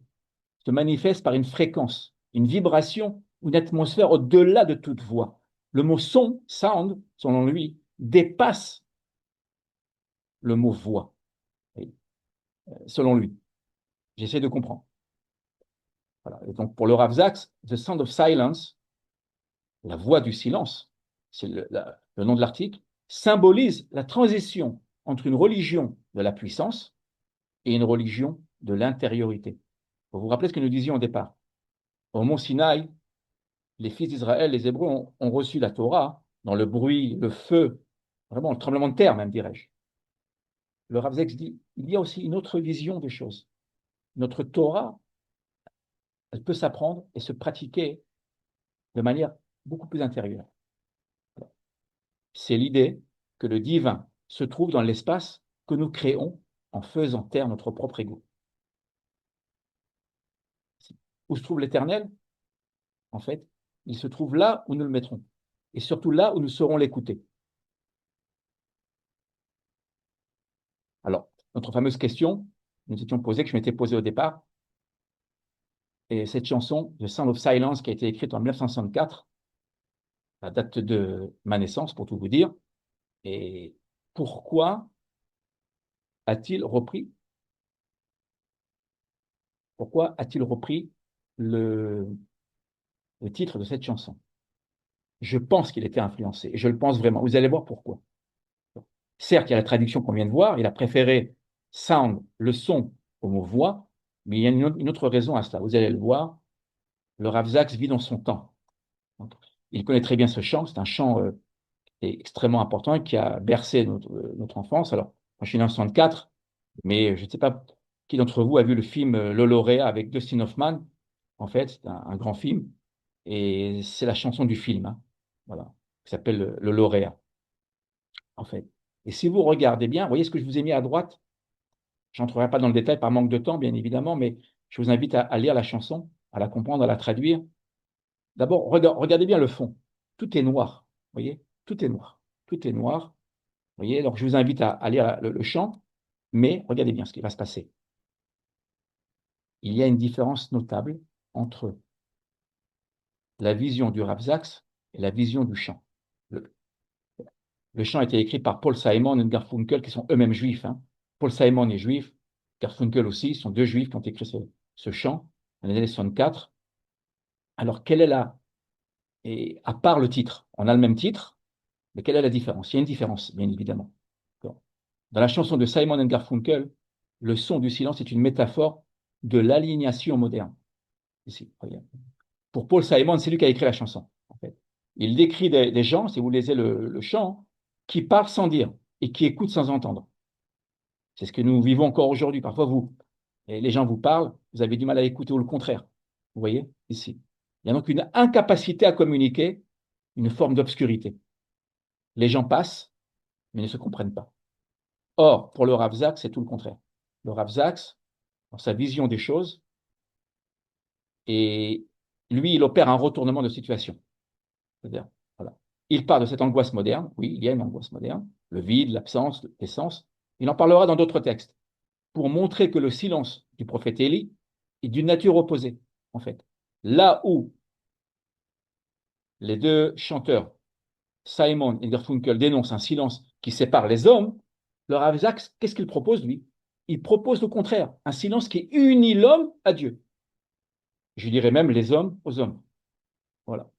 se manifeste par une fréquence, une vibration, une atmosphère au-delà de toute voix. Le mot son, sound, selon lui, dépasse le mot voix, selon lui. J'essaie de comprendre. Voilà. Et donc, pour le Rav Zaks, The Sound of Silence, la voix du silence, c'est le nom de l'article, symbolise la transition entre une religion de la puissance et une religion de l'intériorité. Vous vous rappelez ce que nous disions au départ. Au mont Sinaï, les fils d'Israël, les Hébreux, ont reçu la Torah dans le bruit, le feu, vraiment le tremblement de terre, même dirais-je. Le Rav Zaks dit, il y a aussi une autre vision des choses. Notre Torah, elle peut s'apprendre et se pratiquer de manière beaucoup plus intérieure. C'est l'idée que le divin se trouve dans l'espace que nous créons en faisant taire notre propre ego. Où se trouve l'éternel? En fait, il se trouve là où nous le mettrons, et surtout là où nous saurons l'écouter. Alors, notre fameuse question, nous étions posée, que je m'étais posée au départ, et cette chanson, The Sound of Silence, qui a été écrite en 1964, la date de ma naissance, pour tout vous dire, et pourquoi a-t-il repris, pourquoi a-t-il repris le, le titre de cette chanson? Je pense qu'il était influencé, et je le pense vraiment. Vous allez voir pourquoi. Certes, il y a la traduction qu'on vient de voir, il a préféré sound, le son, au mot voix, mais il y a une autre raison à cela. Vous allez le voir, le Rav Zaks vit dans son temps. Donc, il connaît très bien ce chant, c'est un chant extrêmement important qui a bercé notre enfance. Alors, moi, je suis né en 64, mais je ne sais pas qui d'entre vous a vu le film Le Lauréat avec Dustin Hoffman. En fait, c'est un grand film, et c'est la chanson du film, hein, voilà, qui s'appelle Le Lauréat, en fait. Et si vous regardez bien, vous voyez ce que je vous ai mis à droite. Je n'entrerai pas dans le détail par manque de temps, bien évidemment, mais je vous invite à lire la chanson, à la comprendre, à la traduire. D'abord, regardez bien le fond. Tout est noir. Vous voyez? Tout est noir. Tout est noir. Vous voyez? Donc, je vous invite à lire le chant, mais regardez bien ce qui va se passer. Il y a une différence notable entre la vision du Rav Zaks et la vision du chant. Le, le chant a été écrit par Paul Simon et Garfunkel, qui sont eux-mêmes juifs, hein. Paul Simon est juif, Garfunkel aussi, ce sont deux juifs qui ont écrit ce chant dans les années 64. Alors, quelle est et à part le titre, on a le même titre, mais quelle est la différence? Il y a une différence, bien évidemment. Dans la chanson de Simon and Garfunkel, le son du silence est une métaphore de l'aliénation moderne. Ici, regarde. Pour Paul Simon, c'est lui qui a écrit la chanson, en fait. Il décrit des gens, si vous lisez le chant, qui parlent sans dire et qui écoutent sans entendre. C'est ce que nous vivons encore aujourd'hui. Parfois, et les gens vous parlent, vous avez du mal à écouter ou le contraire. Vous voyez, ici. Il y a donc une incapacité à communiquer, une forme d'obscurité. Les gens passent, mais ne se comprennent pas. Or, pour le Rav Zaks, c'est tout le contraire. Le Rav Zaks, dans sa vision des choses, et lui, il opère un retournement de situation. C'est-à-dire, voilà. Il part de cette angoisse moderne. Oui, il y a une angoisse moderne, le vide, l'absence, l'essence. Il en parlera dans d'autres textes pour montrer que le silence du prophète Élie est d'une nature opposée, en fait. Là où les deux chanteurs, Simon et Garfunkel, dénoncent un silence qui sépare les hommes, le Rav Zaks, qu'est-ce qu'il propose, lui? Il propose le contraire, un silence qui unit l'homme à Dieu. Je dirais même les hommes aux hommes. Voilà.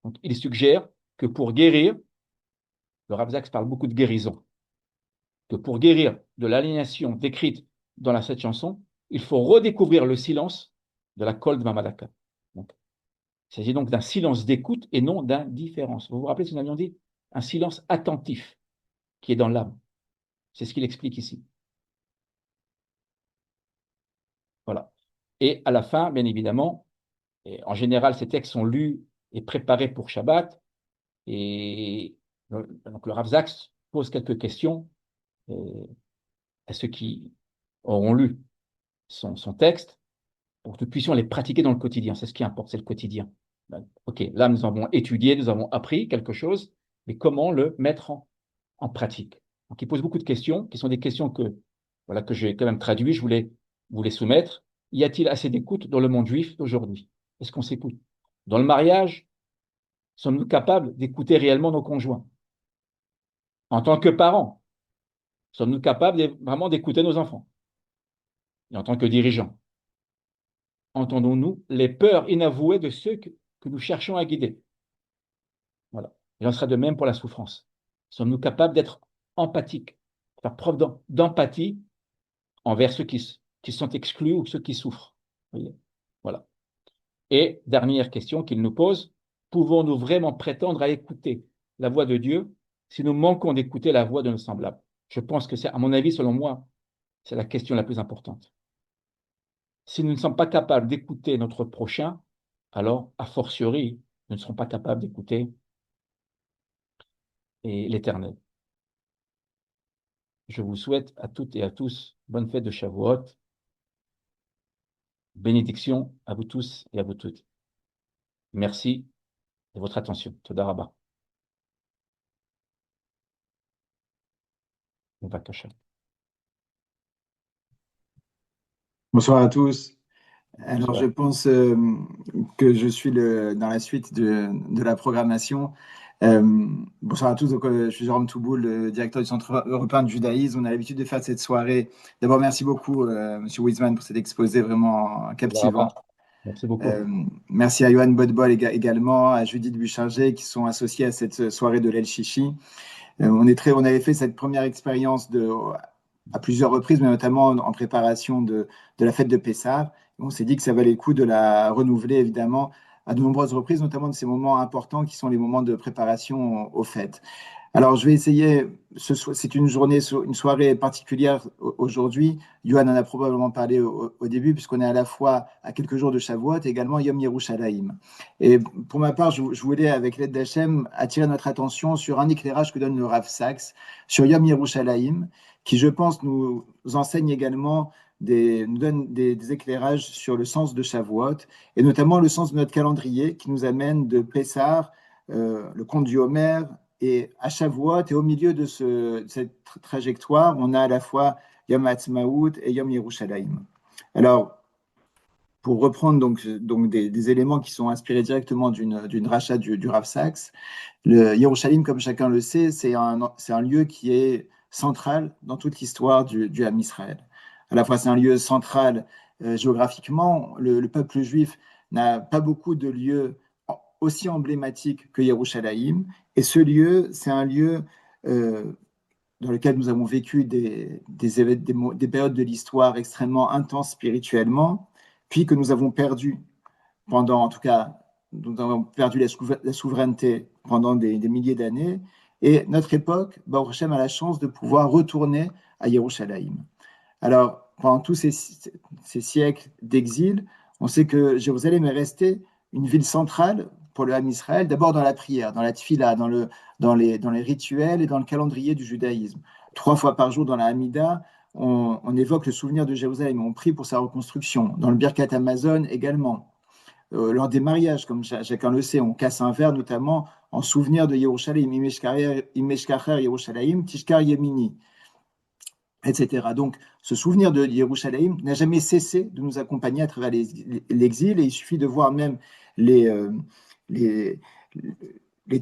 Donc, il suggère que pour guérir, le Rav Zaks parle beaucoup de guérison, que pour guérir de l'aliénation décrite dans cette chanson, il faut redécouvrir le silence de la Kol de Mamadaka. Donc, il s'agit donc d'un silence d'écoute et non d'indifférence. Vous vous rappelez ce que nous avions dit? Un silence attentif qui est dans l'âme. C'est ce qu'il explique ici. Voilà. Et à la fin, bien évidemment, et en général, ces textes sont lus et préparés pour Shabbat. Et donc le Rav Zaks pose quelques questions à ceux qui auront lu son texte pour que nous puissions les pratiquer dans le quotidien. C'est ce qui importe, c'est le quotidien. OK, là, nous avons étudié, nous avons appris quelque chose, mais comment le mettre en pratique? Donc, il pose beaucoup de questions, qui sont des questions voilà, que j'ai quand même traduites, je voulais vous les soumettre. Y a-t-il assez d'écoute dans le monde juif d'aujourd'hui? Est-ce qu'on s'écoute? Dans le mariage, sommes-nous capables d'écouter réellement nos conjoints? En tant que parents, sommes-nous capables vraiment d'écouter nos enfants? Et en tant que dirigeants, entendons-nous les peurs inavouées de ceux que nous cherchons à guider? Voilà. Il en sera de même pour la souffrance. Sommes-nous capables d'être empathiques, faire preuve d'empathie envers ceux qui sont exclus ou ceux qui souffrent? Vous voyez. Voilà. Et dernière question qu'il nous pose, pouvons-nous vraiment prétendre à écouter la voix de Dieu si nous manquons d'écouter la voix de nos semblables? Je pense que c'est, à mon avis, selon moi, c'est la question la plus importante. Si nous ne sommes pas capables d'écouter notre prochain, alors, a fortiori, nous ne serons pas capables d'écouter l'Éternel. Je vous souhaite à toutes et à tous bonne fête de Shavuot. Bénédiction à vous tous et à vous toutes. Merci de votre attention. Toda Rabba. Bonsoir à tous. Alors, je Bonsoir. pense que je suis dans la suite de la programmation. Euh, Bonsoir à tous. Donc, je suis Jérôme Touboul, le directeur du Centre européen de judaïsme. On a l'habitude de faire cette soirée. D'abord, merci beaucoup, Monsieur Wiesmann, pour cet exposé vraiment Toda Rabba. captivant. Merci beaucoup. Euh, Merci à Johan Bodbol également, à Judith Bucharger, qui sont associés à cette soirée de l'El Chichi. On avait fait cette première expérience à plusieurs reprises, mais notamment en préparation de la fête de Pessah. On s'est dit que ça valait le coup de la renouveler, évidemment, à de nombreuses reprises, notamment de ces moments importants qui sont les moments de préparation aux fêtes. Alors, je vais essayer, c'est une une soirée particulière aujourd'hui. Johan en a probablement parlé au début, puisqu'on est à la fois à quelques jours de Shavuot et également Yom Yerushalayim. Et pour ma part, je voulais, avec l'aide d'Hachem, attirer notre attention sur un éclairage que donne le Rav Sachs sur Yom Yerushalayim, qui, je pense, nous enseigne également nous donne des éclairages sur le sens de Shavuot, et notamment le sens de notre calendrier, qui nous amène de Pessah, le conte du Homer, et à Shavuot, et au milieu de cette trajectoire, on a à la fois Yom Ha'atzmaut et Yom Yerushalayim. Alors, pour reprendre donc des éléments qui sont inspirés directement d'une rachat du Rav Sachs, le Yerushalayim, comme chacun le sait, c'est un lieu qui est central dans toute l'histoire du Ham Israël. À la fois, c'est un lieu central géographiquement. Le peuple juif n'a pas beaucoup de lieux aussi emblématiques que Yerushalayim. Et ce lieu, c'est un lieu dans lequel nous avons vécu des périodes de l'histoire extrêmement intenses spirituellement, puis que nous avons perdu pendant, en tout cas, nous avons perdu la souveraineté pendant des milliers d'années. Et notre époque, Baruch Hashem a la chance de pouvoir retourner à Yerushalayim. Alors, pendant tous ces siècles d'exil, on sait que Jérusalem est restée une ville centrale pour le Ham Israël, d'abord dans la prière, dans la tfila, dans les rituels et dans le calendrier du judaïsme. 3 fois par jour dans la Hamida, on évoque le souvenir de Jérusalem, on prie pour sa reconstruction. Dans le Birkat Hamazon également. Lors des mariages, comme chacun le sait, on casse un verre notamment en souvenir de Yerushalayim, Imeshkacher Yerushalayim, Tishkar Yemini, etc. Donc, ce souvenir de Yerushalayim n'a jamais cessé de nous accompagner à travers l'exil, et il suffit de voir même les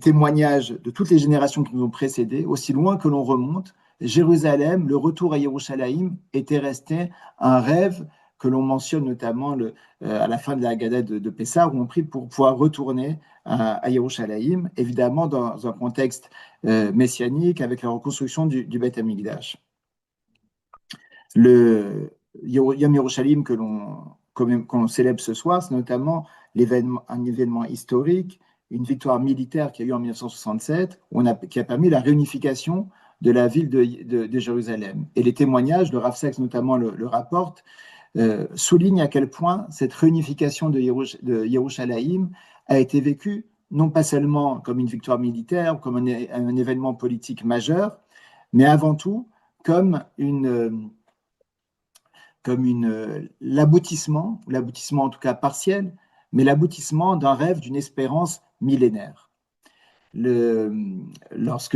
témoignages de toutes les générations qui nous ont précédés, aussi loin que l'on remonte. Jérusalem, le retour à Yerushalayim était resté un rêve que l'on mentionne notamment à la fin de la Haggadah de Pessah, où on prie pour pouvoir retourner à Yerushalayim, évidemment dans un contexte messianique avec la reconstruction du Beth Amikdash. Le Yom Yerushalayim que l'on célèbre ce soir, c'est notamment un événement historique, une victoire militaire qui a eu en 1967, qui a permis la réunification de la ville de Jérusalem. Et les témoignages, le Rav Saks notamment le rapporte, souligne à quel point cette réunification de Yerushalayim a été vécue non pas seulement comme une victoire militaire, comme un événement politique majeur, mais avant tout comme l'aboutissement en tout cas partiel, mais l'aboutissement d'un rêve, d'une espérance millénaire. Lorsque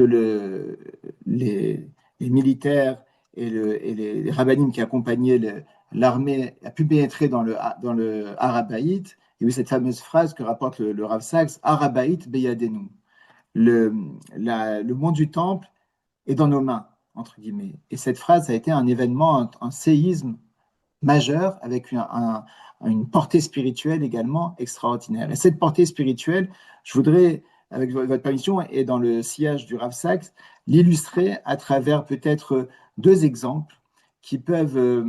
les militaires et les rabbinim qui accompagnaient l'armée a pu pénétrer dans le Har HaBayit, il y a eu cette fameuse phrase que rapporte le Rav Saks, Har HaBayit beyadenu. Le mont du temple est dans nos mains, entre guillemets. Et cette phrase a été un événement, un séisme majeur avec une portée spirituelle également extraordinaire. Et cette portée spirituelle, je voudrais, avec votre permission et dans le sillage du Rav Saks, l'illustrer à travers peut-être 2 exemples qui peuvent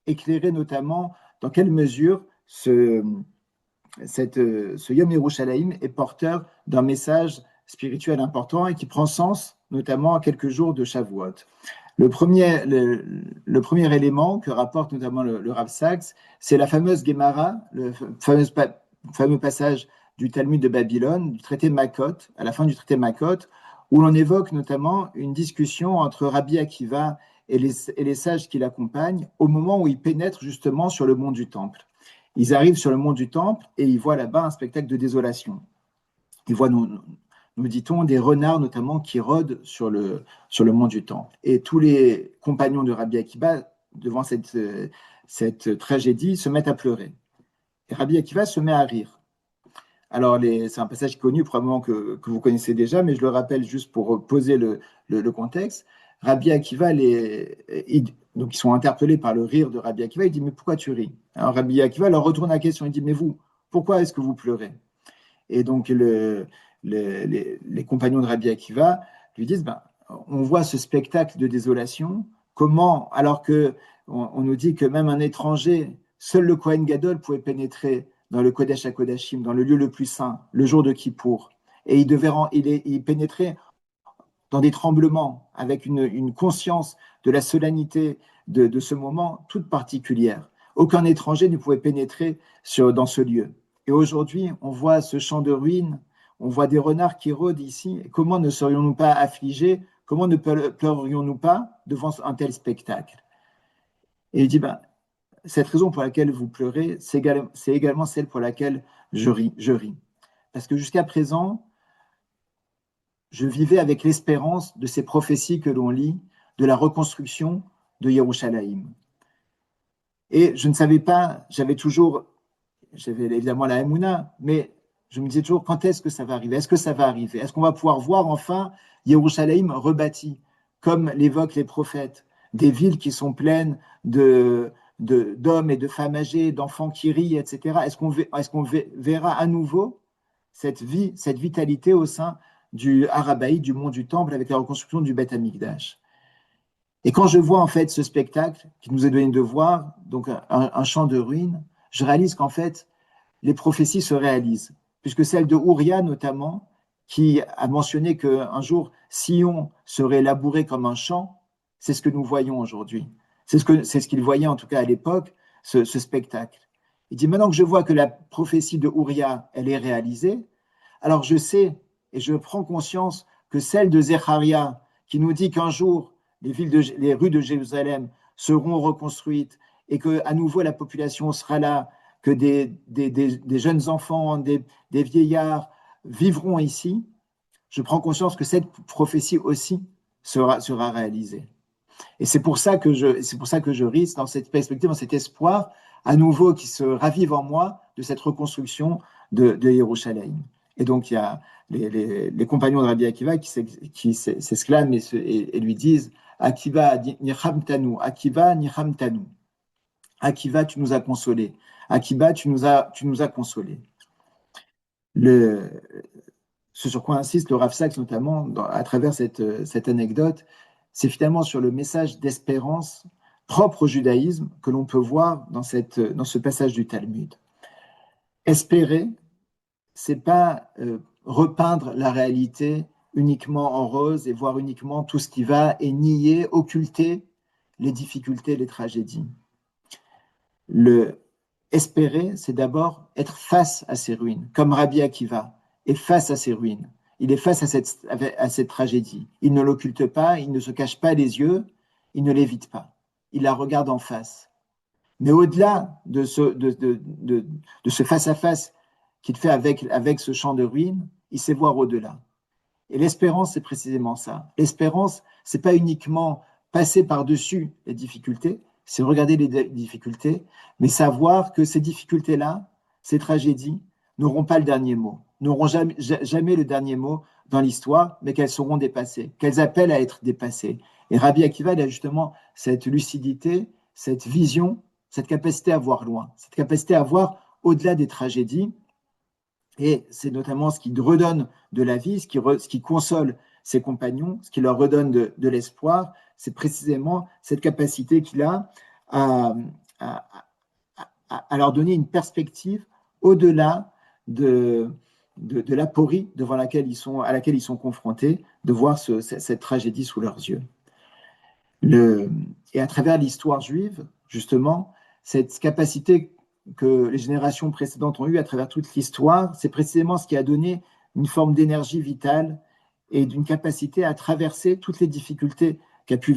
éclairer notamment dans quelle mesure ce Yom Yerushalayim est porteur d'un message spirituel important et qui prend sens notamment à quelques jours de Shavuot. Le premier élément que rapporte notamment le Rav Saks, c'est la fameuse Gemara, le fameux passage du Talmud de Babylone, du traité Makot, à la fin du traité Makot, où l'on évoque notamment une discussion entre Rabbi Akiva et les sages qui l'accompagnent au moment où ils pénètrent justement sur le mont du Temple. Ils arrivent sur le mont du Temple et ils voient là-bas un spectacle de désolation. Ils voient, nous dit-on, des renards notamment qui rôdent sur le mont du Temple. Et tous les compagnons de Rabbi Akiva, devant cette tragédie, se mettent à pleurer. Et Rabbi Akiva se met à rire. Alors, c'est un passage connu, probablement que vous connaissez déjà, mais je le rappelle juste pour poser le contexte. Rabbi Akiva, donc ils sont interpellés par le rire de Rabbi Akiva, il dit « Mais pourquoi tu ris ?» Alors Rabbi Akiva leur retourne la question, il dit « Mais vous, pourquoi est-ce que vous pleurez ?» Et donc les compagnons de Rabbi Akiva lui disent on voit ce spectacle de désolation, comment, alors qu'on nous dit que même un étranger, seul le Kohen Gadol pouvait pénétrer dans le Kodesh HaKodashim, dans le lieu le plus saint, le jour de Kippour, et il pénétrait dans des tremblements, avec une conscience de la solennité de ce moment toute particulière. Aucun étranger ne pouvait pénétrer dans ce lieu. Et aujourd'hui, on voit ce champ de ruines, on voit des renards qui rôdent ici. Comment ne serions-nous pas affligés? Comment ne pleurions-nous pas devant un tel spectacle? Et il dit, cette raison pour laquelle vous pleurez, c'est également celle pour laquelle je ris. Parce que jusqu'à présent, je vivais avec l'espérance de ces prophéties que l'on lit, de la reconstruction de Yerushalayim. Et je ne savais pas, j'avais évidemment la Emouna, mais je me disais toujours, quand est-ce que ça va arriver? Est-ce que ça va arriver? Est-ce qu'on va pouvoir voir enfin Yerushalayim rebâti, comme l'évoquent les prophètes, des villes qui sont pleines d'hommes et de femmes âgées, d'enfants qui rient, etc. Est-ce qu'on verra à nouveau cette vitalité au sein du Har HaBayit, du mont du Temple, avec la reconstruction du Beth Amikdash? Et quand je vois en fait ce spectacle qui nous est donné de voir, donc un champ de ruines, je réalise qu'en fait, les prophéties se réalisent, puisque celle de Ouria notamment, qui a mentionné qu'un jour Sion serait labouré comme un champ, c'est ce que nous voyons aujourd'hui. C'est ce qu'il voyait en tout cas à l'époque, ce spectacle. Il dit maintenant que je vois que la prophétie de Ouria, elle est réalisée, alors je sais et je prends conscience que celle de Zecharia, qui nous dit qu'un jour les rues de Jérusalem seront reconstruites et que à nouveau la population sera là, que des jeunes enfants, des vieillards vivront ici, je prends conscience que cette prophétie aussi sera réalisée. Et c'est pour ça que je risque dans cette perspective, dans cet espoir à nouveau qui se ravive en moi de cette reconstruction de Yerushalayim. Et donc il y a les compagnons de Rabbi Akiva qui s'exclament et lui disent Akiva nichamtanu, Akiva nichamtanu. Akiva, tu nous as consolés. Akiva, tu nous as consolés. Ce sur quoi insiste le Rav Saks, notamment à travers cette anecdote, c'est finalement sur le message d'espérance propre au judaïsme que l'on peut voir dans ce passage du Talmud. Espérer, c'est pas repeindre la réalité uniquement en rose et voir uniquement tout ce qui va et nier, occulter les difficultés, les tragédies. Le espérer, c'est d'abord être face à ces ruines, comme Rabbi Akiva est face à ces ruines. Il est face à cette tragédie. Il ne l'occulte pas, il ne se cache pas les yeux, il ne l'évite pas. Il la regarde en face. Mais au-delà de ce face-à-face qu'il fait avec ce champ de ruines, il sait voir au-delà. Et l'espérance, c'est précisément ça. L'espérance, c'est pas uniquement passer par-dessus les difficultés, c'est regarder les difficultés, mais savoir que ces difficultés-là, ces tragédies, n'auront pas le dernier mot, n'auront jamais le dernier mot dans l'histoire, mais qu'elles seront dépassées, qu'elles appellent à être dépassées. Et Rabbi Akiva, il a justement cette lucidité, cette vision, cette capacité à voir loin, cette capacité à voir au-delà des tragédies. Et c'est notamment ce qui redonne de la vie, ce qui console ses compagnons, ce qui leur redonne de l'espoir, c'est précisément cette capacité qu'il a à, à, à leur donner une perspective au-delà de l'aporie à laquelle ils sont confrontés, de voir cette tragédie sous leurs yeux. Et à travers l'histoire juive, justement, cette capacité que les générations précédentes ont eue à travers toute l'histoire, c'est précisément ce qui a donné une forme d'énergie vitale et d'une capacité à traverser toutes les difficultés qu'a pu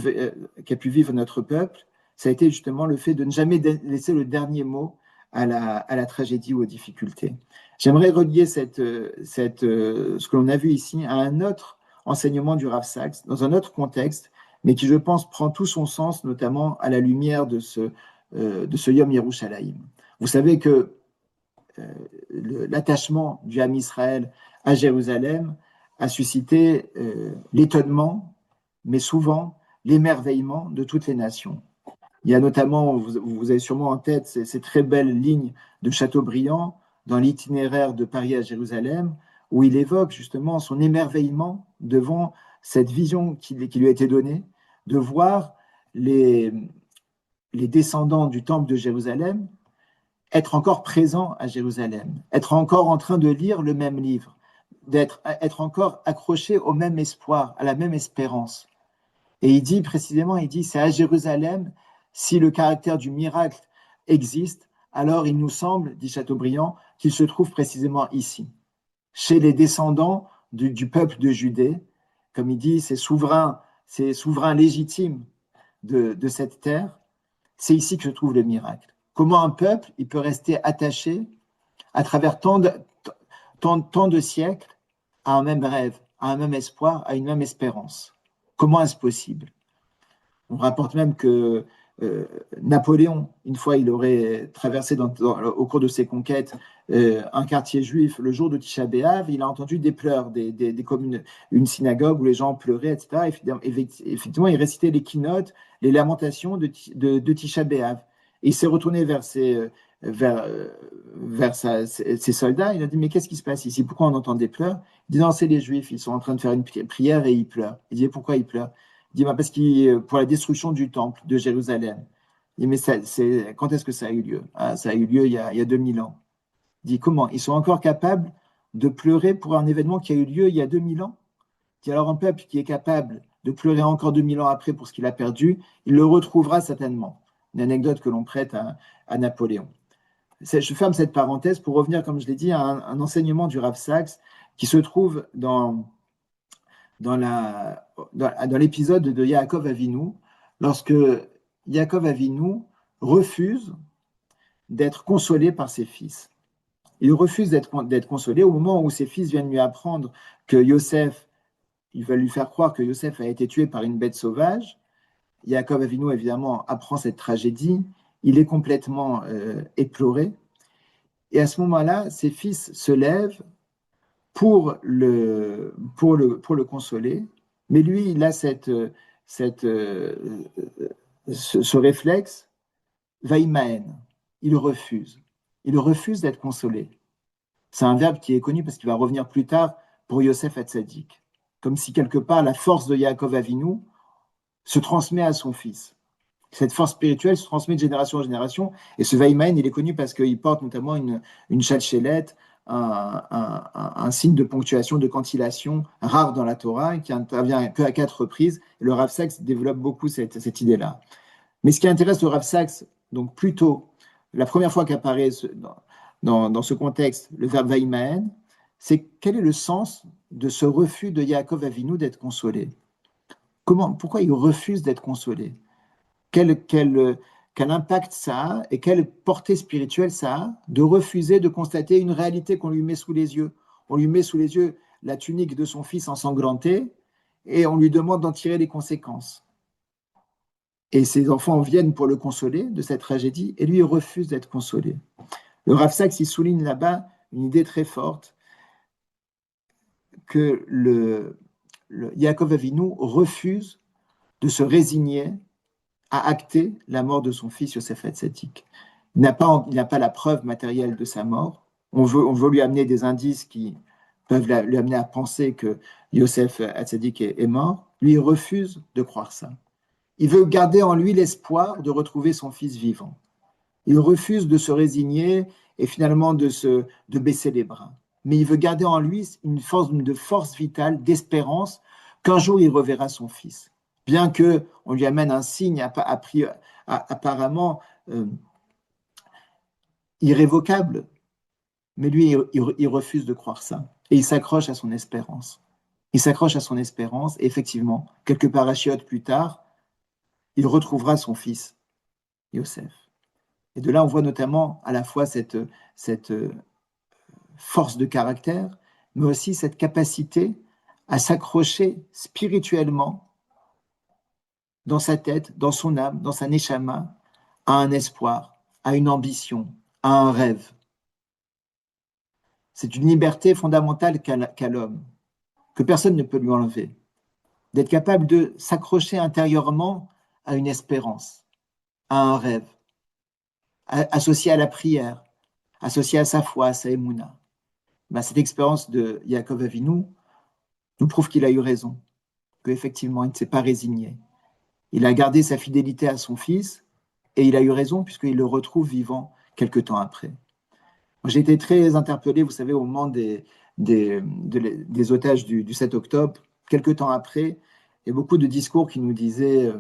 vivre notre peuple. Ça a été justement le fait de ne jamais laisser le dernier mot à la tragédie ou aux difficultés. J'aimerais relier ce que l'on a vu ici à un autre enseignement du Rav Saks, dans un autre contexte, mais qui, je pense, prend tout son sens, notamment à la lumière de ce Yom Yerushalayim. Vous savez que l'attachement du Ham Israël à Jérusalem a suscité l'étonnement, mais souvent l'émerveillement de toutes les nations. Il y a notamment, vous avez sûrement en tête ces très belles lignes de Chateaubriand dans l'itinéraire de Paris à Jérusalem, où il évoque justement son émerveillement devant cette vision qui lui a été donnée, de voir les descendants du temple de Jérusalem être encore présents à Jérusalem, être encore en train de lire le même livre, être encore accrochés au même espoir, à la même espérance. Et il dit précisément, c'est à Jérusalem, si le caractère du miracle existe, alors il nous semble, dit Chateaubriand, qu'il se trouve précisément ici, chez les descendants du peuple de Judée, comme il dit, ces souverains légitimes de cette terre, c'est ici que se trouve le miracle. Comment un peuple il peut rester attaché à travers tant de siècles à un même rêve, à un même espoir, à une même espérance? Comment est-ce possible? On rapporte même que Napoléon, une fois, il aurait traversé au cours de ses conquêtes un quartier juif le jour de Tisha B'Av, il a entendu des pleurs, des communes, une synagogue où les gens pleuraient, etc. Effectivement, il récitait les keynotes, les lamentations de Tisha B'Av. Et il s'est retourné vers ses soldats, il a dit, mais qu'est-ce qui se passe ici? Pourquoi on entend des pleurs? Il dit, non, c'est les Juifs, ils sont en train de faire une prière et ils pleurent. Il dit, pourquoi ils pleurent? Il dit, bah, parce que pour la destruction du temple de Jérusalem. Il dit, mais quand est-ce que ça a eu lieu? Ah, ça a eu lieu il y a 2000 ans. Il dit, comment? Ils sont encore capables de pleurer pour un événement qui a eu lieu il y a 2000 ans? Il dit, alors un peuple qui est capable de pleurer encore 2000 ans après pour ce qu'il a perdu, il le retrouvera certainement. Une anecdote que l'on prête à Napoléon. Je ferme cette parenthèse pour revenir, comme je l'ai dit, à un enseignement du Rav Sachs qui se trouve dans l'épisode de Yaakov Avinu, lorsque Yaakov Avinu refuse d'être consolé par ses fils. Il refuse d'être consolé au moment où ses fils viennent lui apprendre que Yosef, ils veulent lui faire croire que Yosef a été tué par une bête sauvage. Yaakov Avinu, évidemment, apprend cette tragédie. Il est complètement éploré. Et à ce moment-là, ses fils se lèvent pour le consoler. Mais lui, il a ce réflexe, Vaimaen. Il refuse. Il refuse d'être consolé. C'est un verbe qui est connu parce qu'il va revenir plus tard pour Yosef Hatzadik. Comme si quelque part la force de Yaakov Avinu se transmet à son fils. Cette force spirituelle se transmet de génération en génération. Et ce Vaimaen, il est connu parce qu'il porte notamment une chalchelette, un signe de ponctuation, de cantillation rare dans la Torah, qui intervient que à 4 reprises. Et le Rav Sachs développe beaucoup cette idée-là. Mais ce qui intéresse le Rav Sachs, donc plutôt, la première fois qu'apparaît dans ce contexte le verbe Vaimaen, c'est quel est le sens de ce refus de Yaakov Avinu d'être consolé? Pourquoi il refuse d'être consolé? Quel impact ça a et quelle portée spirituelle ça a de refuser de constater une réalité qu'on lui met sous les yeux. On lui met sous les yeux la tunique de son fils ensanglantée et on lui demande d'en tirer les conséquences. Et ses enfants viennent pour le consoler de cette tragédie et lui il refuse d'être consolé. Le Rav Sachs, il souligne là-bas une idée très forte que le Yaakov Avinu refuse de se résigner à acter la mort de son fils Yosef Hatzadik. Il n'a pas la preuve matérielle de sa mort. On veut lui amener des indices qui peuvent lui amener à penser que Yosef Hatzadik est mort. Lui, il refuse de croire ça. Il veut garder en lui l'espoir de retrouver son fils vivant. Il refuse de se résigner et finalement de baisser les bras. Mais il veut garder en lui une force vitale, d'espérance, qu'un jour il reverra son fils. Bien qu'on lui amène un signe apparemment irrévocable, mais lui, il refuse de croire ça. Et il s'accroche à son espérance. Il s'accroche à son espérance, et effectivement, quelques parachiotes plus tard, il retrouvera son fils, Yosef. Et de là, on voit notamment à la fois cette force de caractère, mais aussi cette capacité à s'accrocher spirituellement dans sa tête, dans son âme, dans sa neshama, à un espoir, à une ambition, à un rêve. C'est une liberté fondamentale qu'a l'homme, que personne ne peut lui enlever, d'être capable de s'accrocher intérieurement à une espérance, à un rêve, associé à la prière, associé à sa foi, à sa émouna. Cette expérience de Yaakov Avinu nous prouve qu'il a eu raison, qu'effectivement, il ne s'est pas résigné. Il a gardé sa fidélité à son fils et il a eu raison puisqu'il le retrouve vivant quelque temps après. J'ai été très interpellé, vous savez, au moment des otages du 7 octobre, quelque temps après, il y a beaucoup de discours qui nous disaient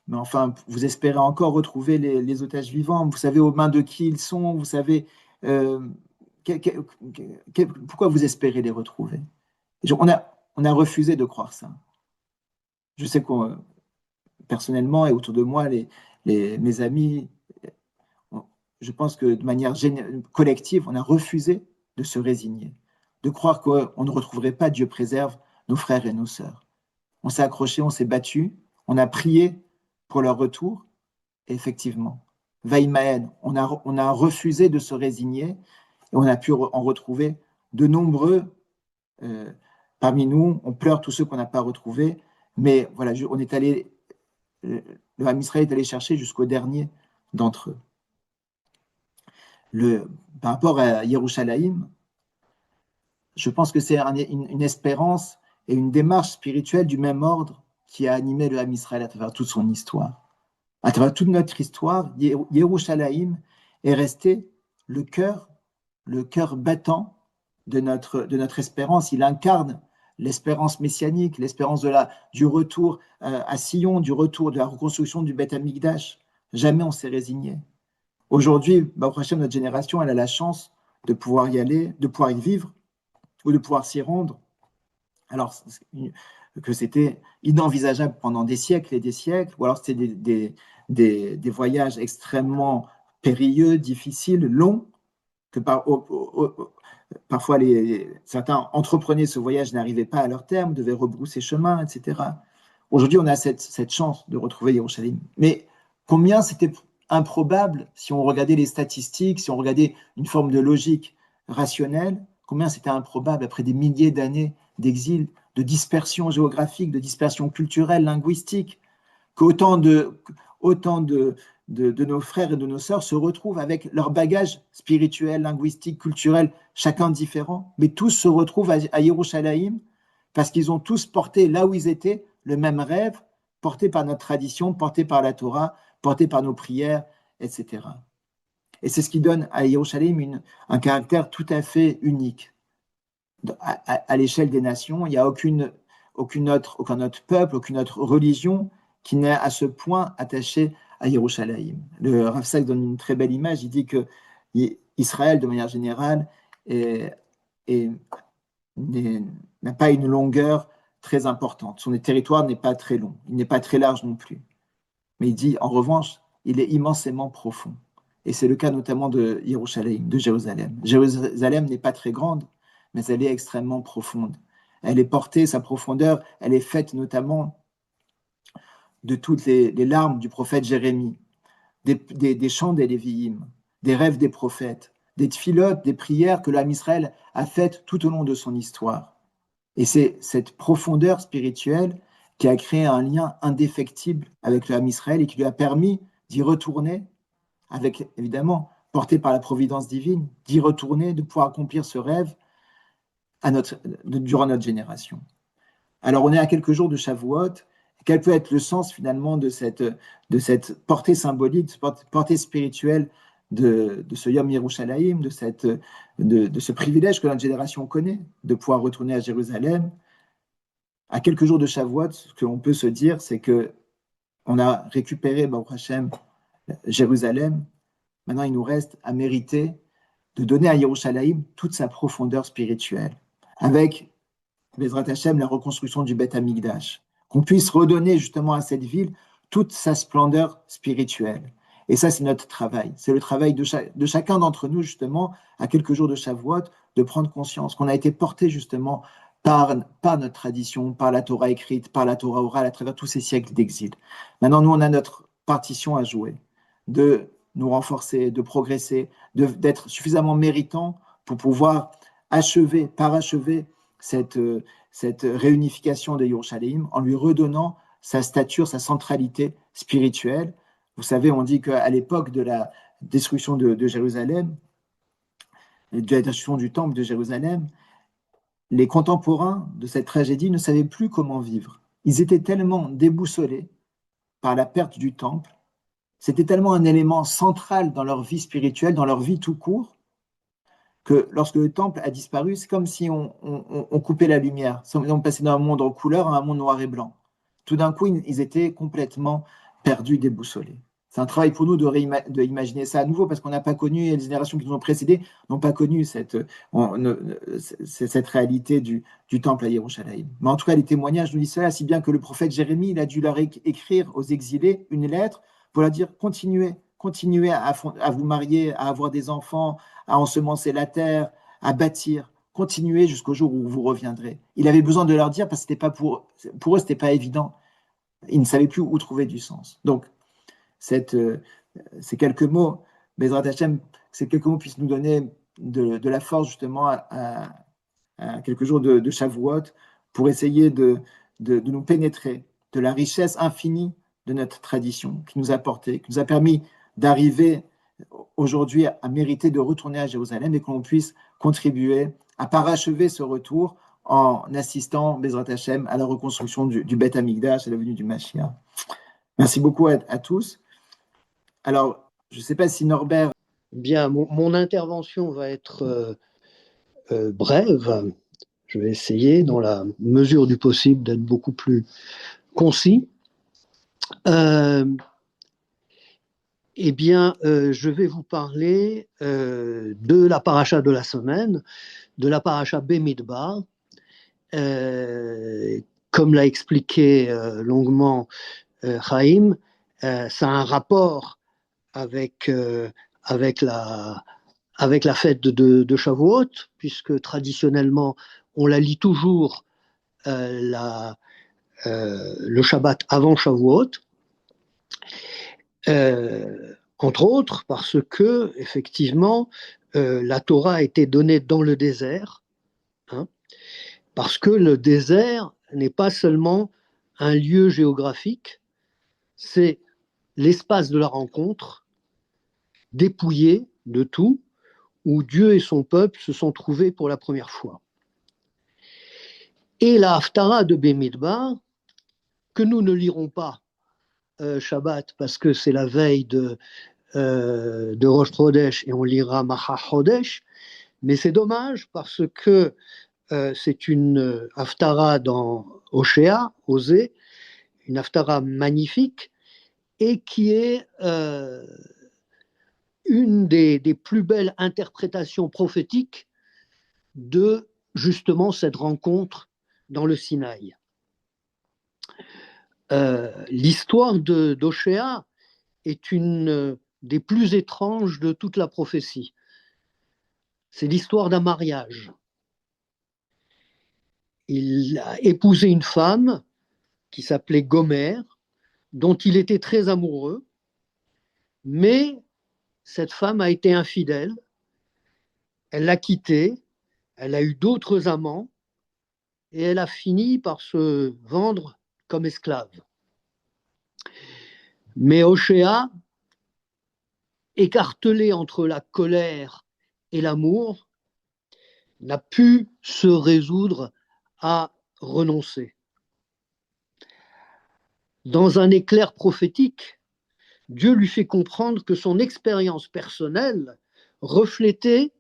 mais enfin, vous espérez encore retrouver les otages vivants, vous savez aux mains de qui ils sont, vous savez pourquoi vous espérez les retrouver. On a refusé de croire ça. Je sais que personnellement et autour de moi, mes amis, je pense que de manière collective, on a refusé de se résigner, de croire qu'on ne retrouverait pas, Dieu préserve, nos frères et nos sœurs. On s'est accroché, on s'est battu, on a prié pour leur retour, et effectivement, Vaïmaen, on a refusé de se résigner, et on a pu en retrouver de nombreux parmi nous. On pleure tous ceux qu'on n'a pas retrouvés, mais voilà, on est allé, le Ham Israël est allé chercher jusqu'au dernier d'entre eux. Par rapport à Yerushalayim, je pense que c'est une espérance et une démarche spirituelle du même ordre qui a animé le Ham Israël à travers toute son histoire. À travers toute notre histoire, Yerushalayim est resté le cœur battant de notre espérance. Il incarne l'espérance messianique, l'espérance du retour à Sion, du retour de la reconstruction du Beth Amikdash. Jamais on s'est résigné. Aujourd'hui, Baruch Hashem, notre génération, elle a la chance de pouvoir y aller, de pouvoir y vivre ou de pouvoir s'y rendre. Alors que c'était inenvisageable pendant des siècles et des siècles, ou alors c'était des voyages extrêmement périlleux, difficiles, longs, que parfois certains entreprenaient ce voyage, n'arrivaient pas à leur terme, devaient rebrousser chemin, etc. Aujourd'hui, on a cette chance de retrouver Yerushalayim. Mais combien c'était improbable, si on regardait les statistiques, si on regardait une forme de logique rationnelle, combien c'était improbable après des milliers d'années d'exil, de dispersion géographique, de dispersion culturelle, linguistique, qu'autant de nos frères et de nos sœurs se retrouvent avec leur bagage spirituel, linguistique, culturel, chacun différent, mais tous se retrouvent à Yerushalayim parce qu'ils ont tous porté là où ils étaient le même rêve, porté par notre tradition, porté par la Torah, porté par nos prières, etc. Et c'est ce qui donne à Yerushalayim un caractère tout à fait unique. À l'échelle des nations, il n'y a aucun autre peuple, aucune autre religion qui n'est à ce point attaché à Yerushalayim. Le Rav Saks donne une très belle image, il dit que Israël, de manière générale, n'a pas une longueur très importante. Son territoire n'est pas très long, il n'est pas très large non plus. Mais il dit, en revanche, il est immensément profond. Et c'est le cas notamment de Yerushalayim, de Jérusalem. Jérusalem n'est pas très grande, mais elle est extrêmement profonde. Elle est portée, sa profondeur, elle est faite notamment de toutes les larmes du prophète Jérémie, des chants des Lévi'im, des rêves des prophètes, des tfilotes, des prières que l'âme Israël a faites tout au long de son histoire. Et c'est cette profondeur spirituelle qui a créé un lien indéfectible avec l'âme Israël et qui lui a permis d'y retourner, avec évidemment, porté par la providence divine, d'y retourner, de pouvoir accomplir ce rêve durant notre génération. Alors on est à quelques jours de Shavuot. Quel peut être le sens finalement de cette portée symbolique, de cette portée spirituelle de ce Yom Yerushalayim, de ce privilège que notre génération connaît, de pouvoir retourner à Jérusalem? À quelques jours de Shavuot, ce que l'on peut se dire, c'est que on a récupéré, Baruch Hashem, Jérusalem. Maintenant, il nous reste à mériter de donner à Yerushalayim toute sa profondeur spirituelle, avec Bezrat Hashem, la reconstruction du Beth Amikdash, qu'on puisse redonner justement à cette ville toute sa splendeur spirituelle. Et ça, c'est notre travail. C'est le travail de chacun d'entre nous, justement, à quelques jours de Shavuot, de prendre conscience qu'on a été porté justement par notre tradition, par la Torah écrite, par la Torah orale, à travers tous ces siècles d'exil. Maintenant, nous, on a notre partition à jouer, de nous renforcer, de progresser, d'être suffisamment méritants pour pouvoir parachever cette réunification de Yerushalayim en lui redonnant sa stature, sa centralité spirituelle. Vous savez, on dit qu'à l'époque de la destruction de Jérusalem, de la destruction du temple de Jérusalem, les contemporains de cette tragédie ne savaient plus comment vivre. Ils étaient tellement déboussolés par la perte du temple, c'était tellement un élément central dans leur vie spirituelle, dans leur vie tout court, que lorsque le temple a disparu, c'est comme si on coupait la lumière. On passait d'un monde en couleur à un monde noir et blanc. Tout d'un coup, ils étaient complètement perdus, déboussolés. C'est un travail pour nous de imaginer ça à nouveau, parce qu'on n'a pas connu, et les générations qui nous ont précédés n'ont pas connu cette réalité du temple à Yerushalayim. Mais en tout cas, les témoignages nous disent cela, si bien que le prophète Jérémie, il a dû leur écrire aux exilés une lettre pour leur dire, continuez à vous marier, à avoir des enfants, à ensemencer la terre, à bâtir. Continuez jusqu'au jour où vous reviendrez. Il avait besoin de leur dire parce que c'était pas pour eux, c'était pas évident. Ils ne savaient plus où trouver du sens. Donc, ces quelques mots, Bezrat Hashem, ces quelques mots puissent nous donner de la force justement à quelques jours de Shavuot pour essayer de nous pénétrer de la richesse infinie de notre tradition qui nous a porté, qui nous a permis d'arriver aujourd'hui à mériter de retourner à Jérusalem et que l'on puisse contribuer à parachever ce retour en assistant, Bezrat Hashem, à la reconstruction du Beth Amikdash, à la venue du Mashiach. Merci beaucoup à tous. Alors, je ne sais pas si Norbert... Bien, mon intervention va être brève. Je vais essayer, dans la mesure du possible, d'être beaucoup plus concis. Eh bien, je vais vous parler de la paracha de la semaine, de la paracha Bemidbar. Comme l'a expliqué longuement Chaim, ça a un rapport avec la fête de Shavuot, puisque traditionnellement, on la lit toujours le Shabbat avant Shavuot. Entre autres parce que, effectivement, la Torah a été donnée dans le désert, hein, parce que le désert n'est pas seulement un lieu géographique, c'est l'espace de la rencontre, dépouillé de tout, où Dieu et son peuple se sont trouvés pour la première fois. Et la Haftara de Bemidbar, que nous ne lirons pas Shabbat, parce que c'est la veille de Rosh Chodesh et on lira Macha Chodesh, mais c'est dommage parce que c'est une Haftara dans Oshéa, Osée, une Haftara magnifique et qui est une des plus belles interprétations prophétiques de justement cette rencontre dans le Sinaï. L'histoire d'Oshéa est une des plus étranges de toute la prophétie. C'est l'histoire d'un mariage. Il a épousé une femme qui s'appelait Gomer, dont il était très amoureux, mais cette femme a été infidèle, elle l'a quitté, elle a eu d'autres amants, et elle a fini par se vendre comme esclave. Mais Oshéa, écartelé entre la colère et l'amour, n'a pu se résoudre à renoncer. Dans un éclair prophétique, Dieu lui fait comprendre que son expérience personnelle reflétait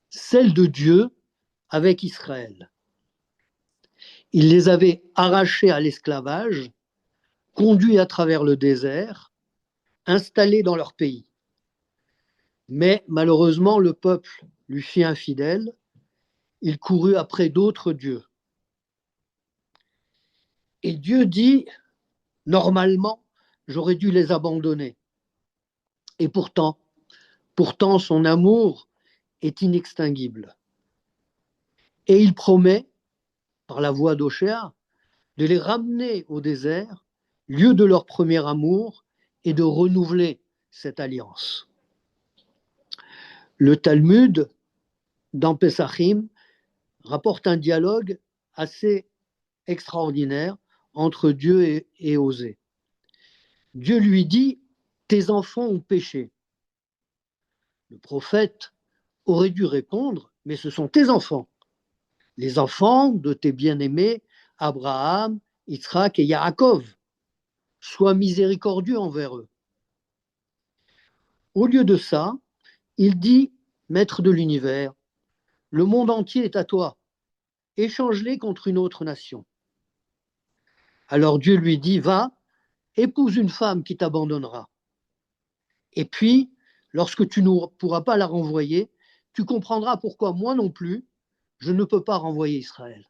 celle de Dieu avec Israël. Il les avait arrachés à l'esclavage, conduits à travers le désert, installés dans leur pays. Mais malheureusement, le peuple lui fit infidèle, il courut après d'autres dieux. Et Dieu dit, normalement, j'aurais dû les abandonner. Et pourtant, son amour est inextinguible. Et il promet, par la voix d'Oshéa, de les ramener au désert, lieu de leur premier amour, et de renouveler cette alliance. Le Talmud, dans Pesachim, rapporte un dialogue assez extraordinaire entre Dieu et Osée. Dieu lui dit, tes enfants ont péché. Le prophète aurait dû répondre, mais ce sont tes enfants, les enfants de tes bien-aimés Abraham, Yitzhak et Yaakov. Sois miséricordieux envers eux. Au lieu de ça, il dit, maître de l'univers, le monde entier est à toi, échange-les contre une autre nation. Alors Dieu lui dit, va, épouse une femme qui t'abandonnera. Et puis, lorsque tu ne pourras pas la renvoyer, tu comprendras pourquoi moi non plus, je ne peux pas renvoyer Israël.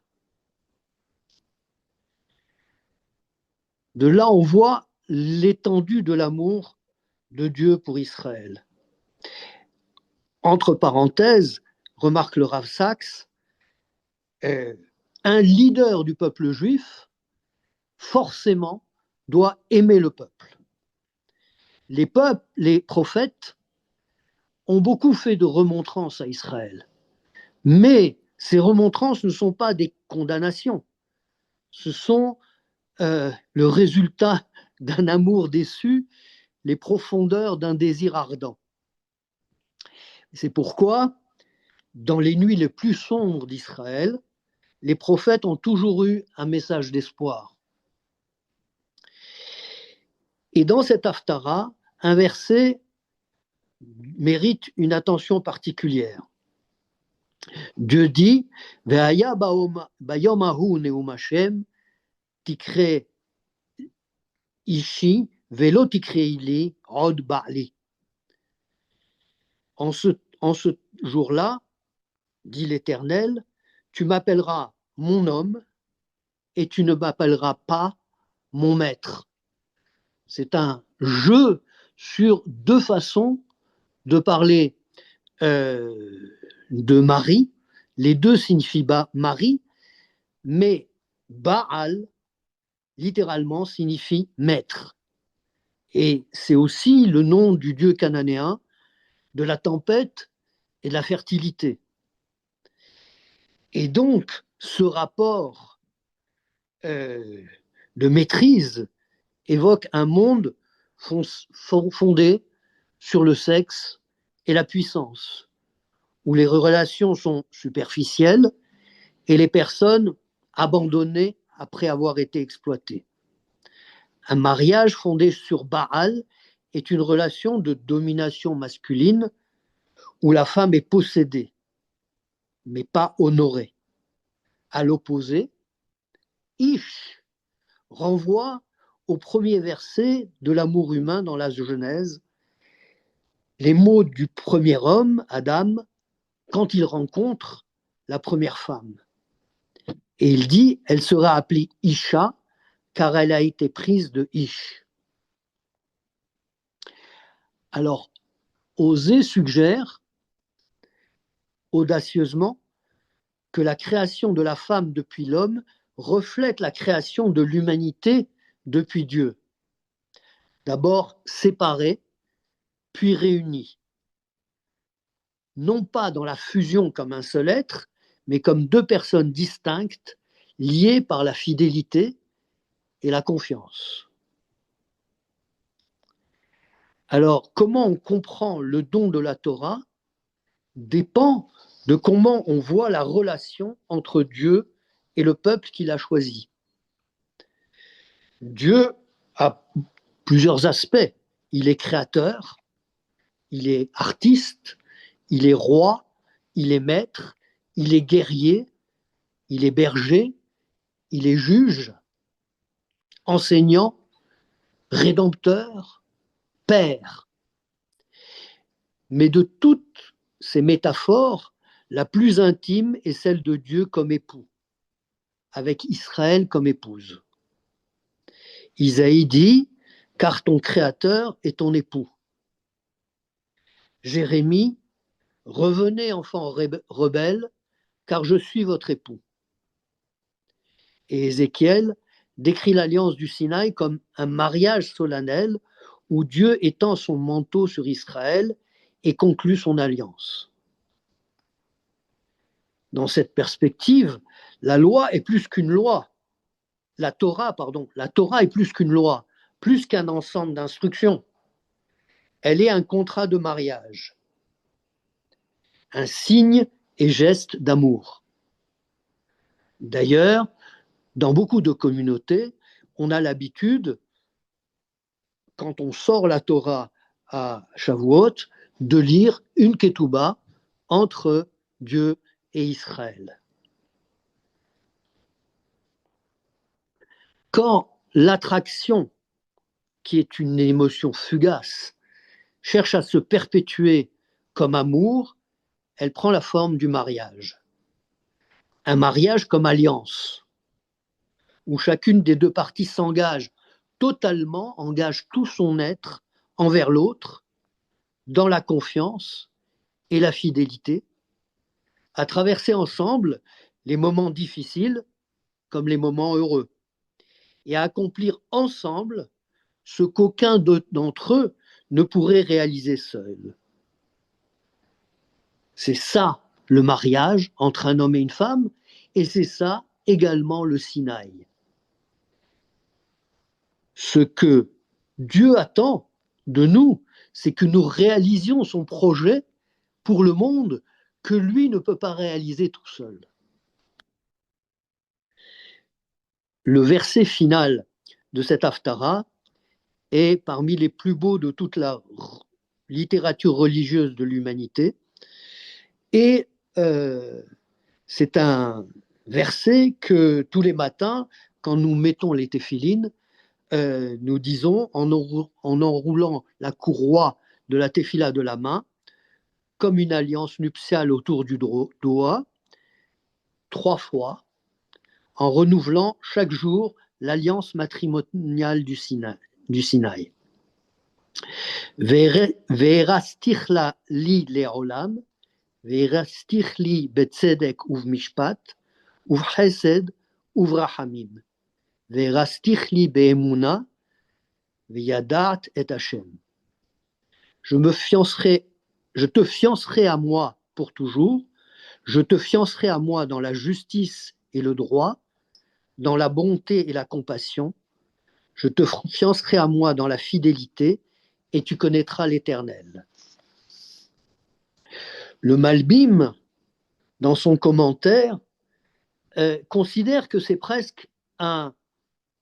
De là, on voit l'étendue de l'amour de Dieu pour Israël. Entre parenthèses, remarque le Rav Sachs, un leader du peuple juif, forcément, doit aimer le peuple. Les prophètes ont beaucoup fait de remontrances à Israël, mais ces remontrances ne sont pas des condamnations, ce sont le résultat d'un amour déçu, les profondeurs d'un désir ardent. C'est pourquoi, dans les nuits les plus sombres d'Israël, les prophètes ont toujours eu un message d'espoir. Et dans cette Haftara, un verset mérite une attention particulière. Dieu dit Ve'aya bayom hahu neum Hashem tikre ishi velo tikrei li od ba'li. En ce jour-là, dit l'Éternel, tu m'appelleras mon homme et tu ne m'appelleras pas mon maître. C'est un jeu sur deux façons de parler de Marie. Les deux signifient Marie, mais Baal, littéralement, signifie maître. Et c'est aussi le nom du dieu cananéen de la tempête et de la fertilité. Et donc, ce rapport de maîtrise évoque un monde fondé sur le sexe et la puissance, où les relations sont superficielles et les personnes abandonnées après avoir été exploitées. Un mariage fondé sur Baal est une relation de domination masculine où la femme est possédée, mais pas honorée. À l'opposé, Ish renvoie au premier verset de l'amour humain dans la Genèse, les mots du premier homme, Adam, quand il rencontre la première femme. Et il dit, elle sera appelée Isha, car elle a été prise de Ish. Alors, Osée suggère audacieusement que la création de la femme depuis l'homme reflète la création de l'humanité depuis Dieu. D'abord séparée, puis réunie. Non pas dans la fusion comme un seul être, mais comme deux personnes distinctes, liées par la fidélité et la confiance. Alors, comment on comprend le don de la Torah dépend de comment on voit la relation entre Dieu et le peuple qu'il a choisi. Dieu a plusieurs aspects. Il est créateur, il est artiste, il est roi, il est maître, il est guerrier, il est berger, il est juge, enseignant, rédempteur, père. Mais de toutes ces métaphores, la plus intime est celle de Dieu comme époux, avec Israël comme épouse. Isaïe dit, car ton Créateur est ton époux. Jérémie, revenez enfants rebelles, car je suis votre époux. Et Ézéchiel décrit l'alliance du Sinaï comme un mariage solennel où Dieu étend son manteau sur Israël et conclut son alliance. Dans cette perspective, la loi est plus qu'une loi. La Torah est plus qu'une loi, plus qu'un ensemble d'instructions. Elle est un contrat de mariage, un signe et geste d'amour. D'ailleurs, dans beaucoup de communautés, on a l'habitude, quand on sort la Torah à Shavuot, de lire une ketouba entre Dieu et Israël. Quand l'attraction, qui est une émotion fugace, cherche à se perpétuer comme amour, elle prend la forme du mariage. Un mariage comme alliance, où chacune des deux parties s'engage totalement, engage tout son être envers l'autre, dans la confiance et la fidélité, à traverser ensemble les moments difficiles comme les moments heureux, et à accomplir ensemble ce qu'aucun d'entre eux ne pourrait réaliser seul. C'est ça le mariage entre un homme et une femme, et c'est ça également le Sinaï. Ce que Dieu attend de nous, c'est que nous réalisions son projet pour le monde que lui ne peut pas réaliser tout seul. le verset final de cet Haftara est parmi les plus beaux de toute la littérature religieuse de l'humanité. Et c'est un verset que tous les matins, quand nous mettons les téphilines, nous disons en enroulant la courroie de la téphila de la main, comme une alliance nuptiale autour du doigt, 3 fois, en renouvelant chaque jour l'alliance matrimoniale du Sinaï. Ve'erastich la li le'olam, ve'erastich li betzedek uvmishpat, uvchesed uvrahamim, ve'erastich li be'emuna, ve'yadat et Hashem. Je te fiancerai à moi pour toujours, je te fiancerai à moi dans la justice et le droit, dans la bonté et la compassion, je te fiancerai à moi dans la fidélité, et tu connaîtras l'Éternel. Le Malbim, dans son commentaire, considère que c'est presque un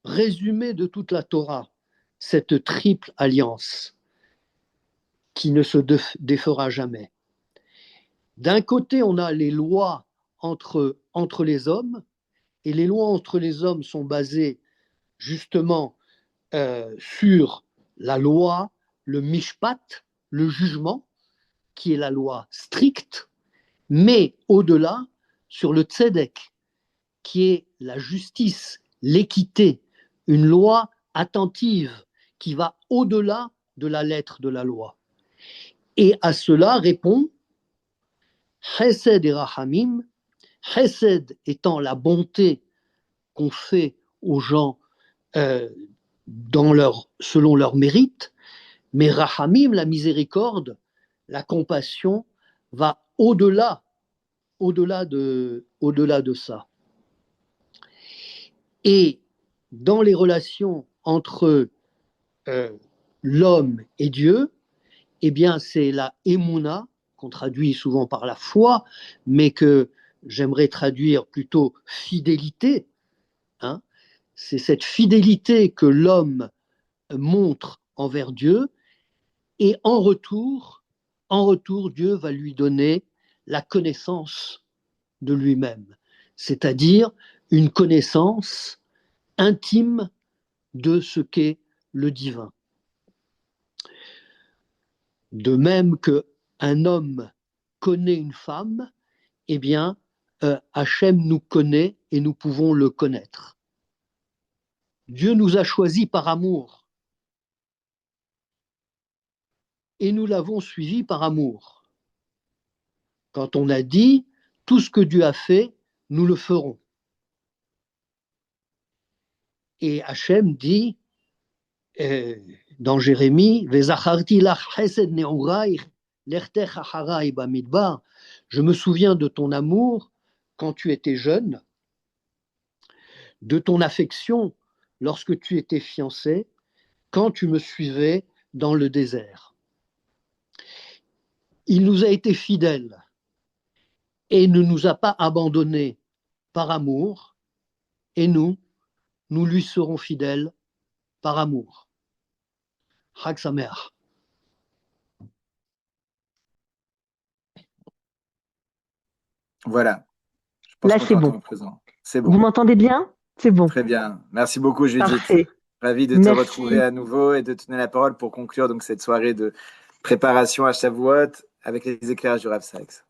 résumé de toute la Torah, cette triple alliance qui ne se défera jamais. D'un côté, on a les lois entre les hommes, et les lois entre les hommes sont basées justement sur la loi, le mishpat, le jugement, qui est la loi stricte, mais au-delà, sur le tzedek, qui est la justice, l'équité, une loi attentive qui va au-delà de la lettre de la loi. Et à cela répond Chesed et Rahamim, Chesed étant la bonté qu'on fait aux gens selon leur mérite, mais Rahamim, la miséricorde, la compassion, va au-delà de ça. Et dans les relations entre l'homme et Dieu, eh bien, c'est la émouna, qu'on traduit souvent par la foi, mais que j'aimerais traduire plutôt fidélité. Hein. C'est cette fidélité que l'homme montre envers Dieu, et en retour, Dieu va lui donner la connaissance de lui-même, c'est-à-dire une connaissance intime de ce qu'est le divin. De même qu'un homme connaît une femme, eh bien, Hachem nous connaît et nous pouvons le connaître. Dieu nous a choisis par amour et nous l'avons suivi par amour. Quand on a dit tout ce que Dieu a fait, nous le ferons. Et Hachem dit dans Jérémie, je me souviens de ton amour quand tu étais jeune, de ton affection lorsque tu étais fiancé, quand tu me suivais dans le désert. Il nous a été fidèle et ne nous a pas abandonnés par amour, et nous lui serons fidèles par amour. Chag Sameach. Voilà. Je pense Là, qu'on c'est t'entend bon. présent. C'est Vous bon. m'entendez bien? C'est bon. Très bien. Merci beaucoup, Judith. Parfait. Ravi de te Merci. retrouver à nouveau et de te donner la parole pour conclure donc cette soirée de préparation à Shavuot avec les éclairages du Rav Sykes.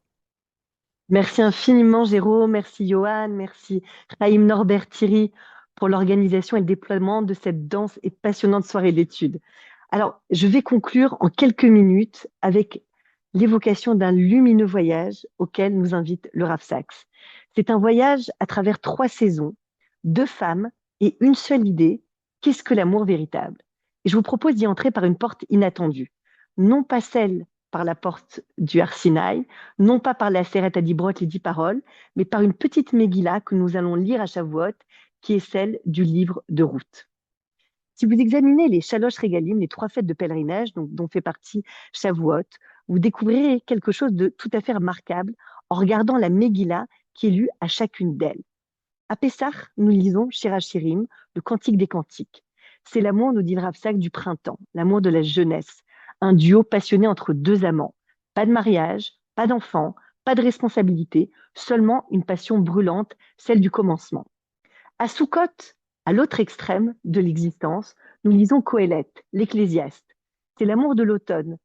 Merci infiniment, Jérôme. Merci, Johan. Merci, Chaim Norbert Thierry, pour l'organisation et le déploiement de cette dense et passionnante soirée d'études. Alors, je vais conclure en quelques minutes avec l'évocation d'un lumineux voyage auquel nous invite le Rav Sykes. C'est un voyage à travers 3 saisons, 2 femmes et une seule idée. Qu'est-ce que l'amour véritable? Et je vous propose d'y entrer par une porte inattendue. Non pas celle par la porte du Har Sinaï, non pas par la Seret Adibrot, les 10 paroles, mais par une petite Megillah que nous allons lire à Shavuot, qui est celle du livre de Ruth. Si vous examinez les Shalosh Regalim, les 3 fêtes de pèlerinage dont fait partie Shavuot, vous découvrirez quelque chose de tout à fait remarquable en regardant la Megillah qui est lue à chacune d'elles. À Pessah, nous lisons Shir HaShirim, le Cantique des Cantiques. C'est l'amour, nous dit le Rav Saks, du printemps, l'amour de la jeunesse, un duo passionné entre deux amants. Pas de mariage, pas d'enfants, pas de responsabilité, seulement une passion brûlante, celle du commencement. À Sukkot, à l'autre extrême de l'existence, nous lisons Qoéleth, l'Ecclésiaste. C'est l'amour de l'automne.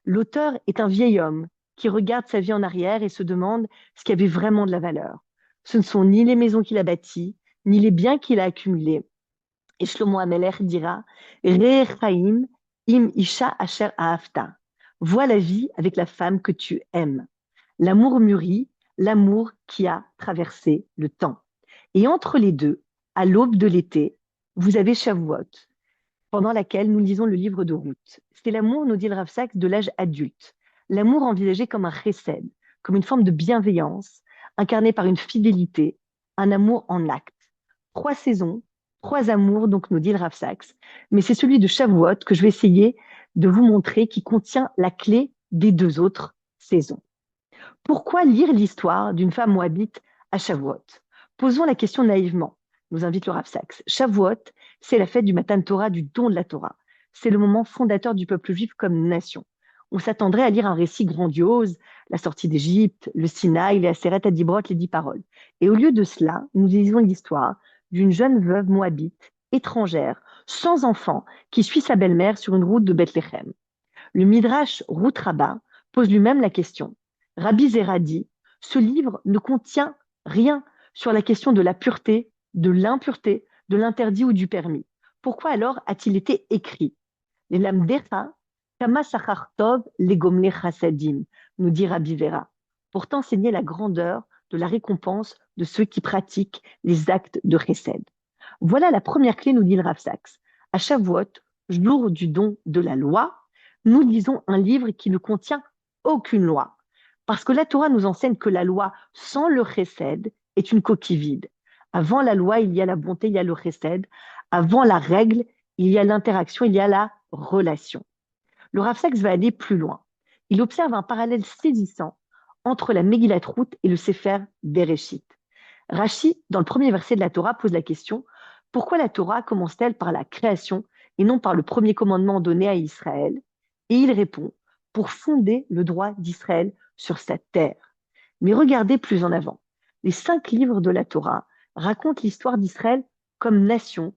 L'auteur est un vieil homme qui regarde sa vie en arrière et se demande ce qui avait vraiment de la valeur. Ce ne sont ni les maisons qu'il a bâties, ni les biens qu'il a accumulés. Et Shlomo Amelech dira Re Chaim im isha asher ahavta. Vois la vie avec la femme que tu aimes. L'amour mûrit, l'amour qui a traversé le temps. Et entre les deux, à l'aube de l'été, vous avez Shavuot, pendant laquelle nous lisons le livre de Ruth. C'est l'amour, nous dit le Rav Saks, de l'âge adulte. L'amour envisagé comme un chesed, comme une forme de bienveillance, incarné par une fidélité, un amour en acte. 3 saisons, 3 amours, donc nous dit le Rav Saks. Mais c'est celui de Shavuot que je vais essayer de vous montrer qui contient la clé des 2 autres saisons. Pourquoi lire l'histoire d'une femme moabite à Shavuot? Posons la question naïvement, nous invite le Rav Saks. Shavuot, c'est la fête du Matan Torah, du don de la Torah. C'est le moment fondateur du peuple juif comme nation. On s'attendrait à lire un récit grandiose, la sortie d'Égypte, le Sinaï, les Aseret Adibrot, les 10 paroles. Et au lieu de cela, nous lisons l'histoire d'une jeune veuve moabite, étrangère, sans enfant, qui suit sa belle-mère sur une route de Bethléem. Le Midrash Ruth Rabbah pose lui-même la question. Rabbi Zera dit, ce livre ne contient rien sur la question de la pureté, de l'impureté, de l'interdit ou du permis. Pourquoi alors a-t-il été écrit? Les lamdecha, kama sachar tov legomle chassadim, nous dit Rabbi Vera, pour t'enseigner la grandeur de la récompense de ceux qui pratiquent les actes de chesed. Voilà la première clé, nous dit le Rav Saks. À Shavuot, jour du don de la loi, nous lisons un livre qui ne contient aucune loi. Parce que la Torah nous enseigne que la loi sans le chesed est une coquille vide. Avant la loi, il y a la bonté, il y a le chesed. Avant la règle, il y a l'interaction, il y a la relation. Le Rav Saks va aller plus loin. Il observe un parallèle saisissant entre la Megillat Ruth et le Sefer Bereshit. Rashi, dans le premier verset de la Torah, pose la question « Pourquoi la Torah commence-t-elle par la création et non par le premier commandement donné à Israël ?» Et il répond « Pour fonder le droit d'Israël sur sa terre. » Mais regardez plus en avant. Les 5 livres de la Torah racontent l'histoire d'Israël comme nation,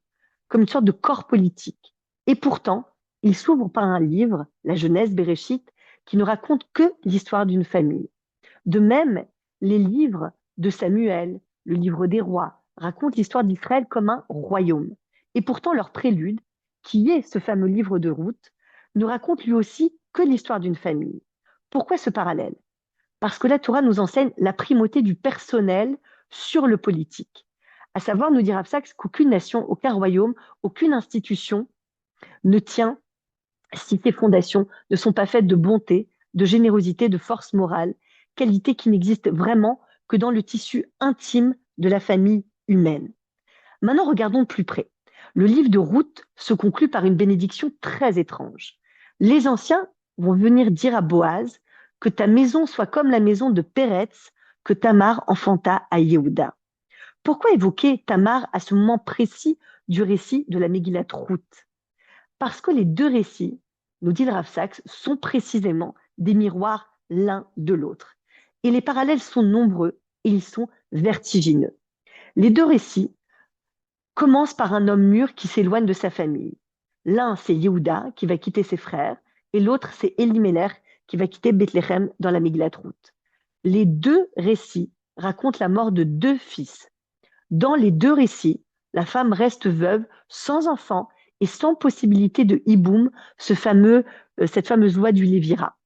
comme une sorte de corps politique. Et pourtant, il s'ouvre par un livre, la Genèse Bereshit, qui ne raconte que l'histoire d'une famille. De même, les livres de Samuel, le livre des rois, racontent l'histoire d'Israël comme un royaume. Et pourtant, leur prélude, qui est ce fameux livre de Ruth, ne raconte lui aussi que l'histoire d'une famille. Pourquoi ce parallèle? Parce que la Torah nous enseigne la primauté du personnel sur le politique. À savoir, nous dit Rav Saks, qu'aucune nation, aucun royaume, aucune institution ne tient si ses fondations ne sont pas faites de bonté, de générosité, de force morale, qualité qui n'existe vraiment que dans le tissu intime de la famille humaine. Maintenant, regardons de plus près. Le livre de Ruth se conclut par une bénédiction très étrange. Les anciens vont venir dire à Boaz que ta maison soit comme la maison de Péretz que Tamar enfanta à Yehuda. Pourquoi évoquer Tamar à ce moment précis du récit de la Megillat Ruth? Parce que les 2 récits, nous dit le Rav Saks, sont précisément des miroirs l'un de l'autre. Et les parallèles sont nombreux et ils sont vertigineux. Les 2 récits commencent par un homme mûr qui s'éloigne de sa famille. L'un, c'est Yehuda qui va quitter ses frères, et l'autre, c'est Elimelech qui va quitter Bethléem dans la Megillat Ruth. Les 2 récits racontent la mort de 2 fils. Dans les 2 récits, la femme reste veuve, sans enfant et sans possibilité de hiboum, cette fameuse loi du Lévira.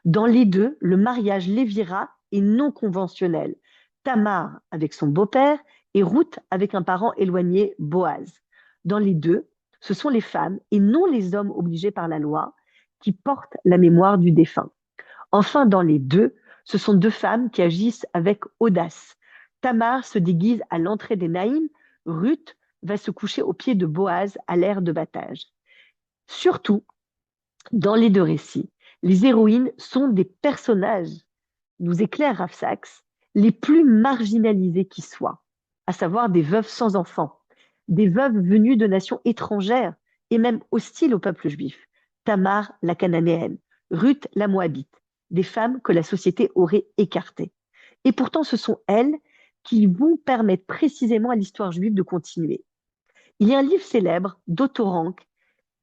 Dans les 2, le mariage Lévira est non conventionnel. Tamar avec son beau-père et Ruth avec un parent éloigné, Boaz. Dans les 2, ce sont les femmes et non les hommes obligés par la loi qui portent la mémoire du défunt. Enfin, dans les 2, ce sont 2 femmes qui agissent avec audace. Tamar se déguise à l'entrée des Naïm, Ruth va se coucher aux pieds de Boaz à l'ère de battage. Surtout, dans les 2 récits, les héroïnes sont des personnages, nous éclaire Rav Saks, les plus marginalisés qui soient, à savoir des veuves sans enfants, des veuves venues de nations étrangères et même hostiles au peuple juif. Tamar, la cananéenne, Ruth, la moabite, des femmes que la société aurait écartées. Et pourtant, ce sont elles qui vont permettre précisément à l'histoire juive de continuer. Il y a un livre célèbre d'Otto Rank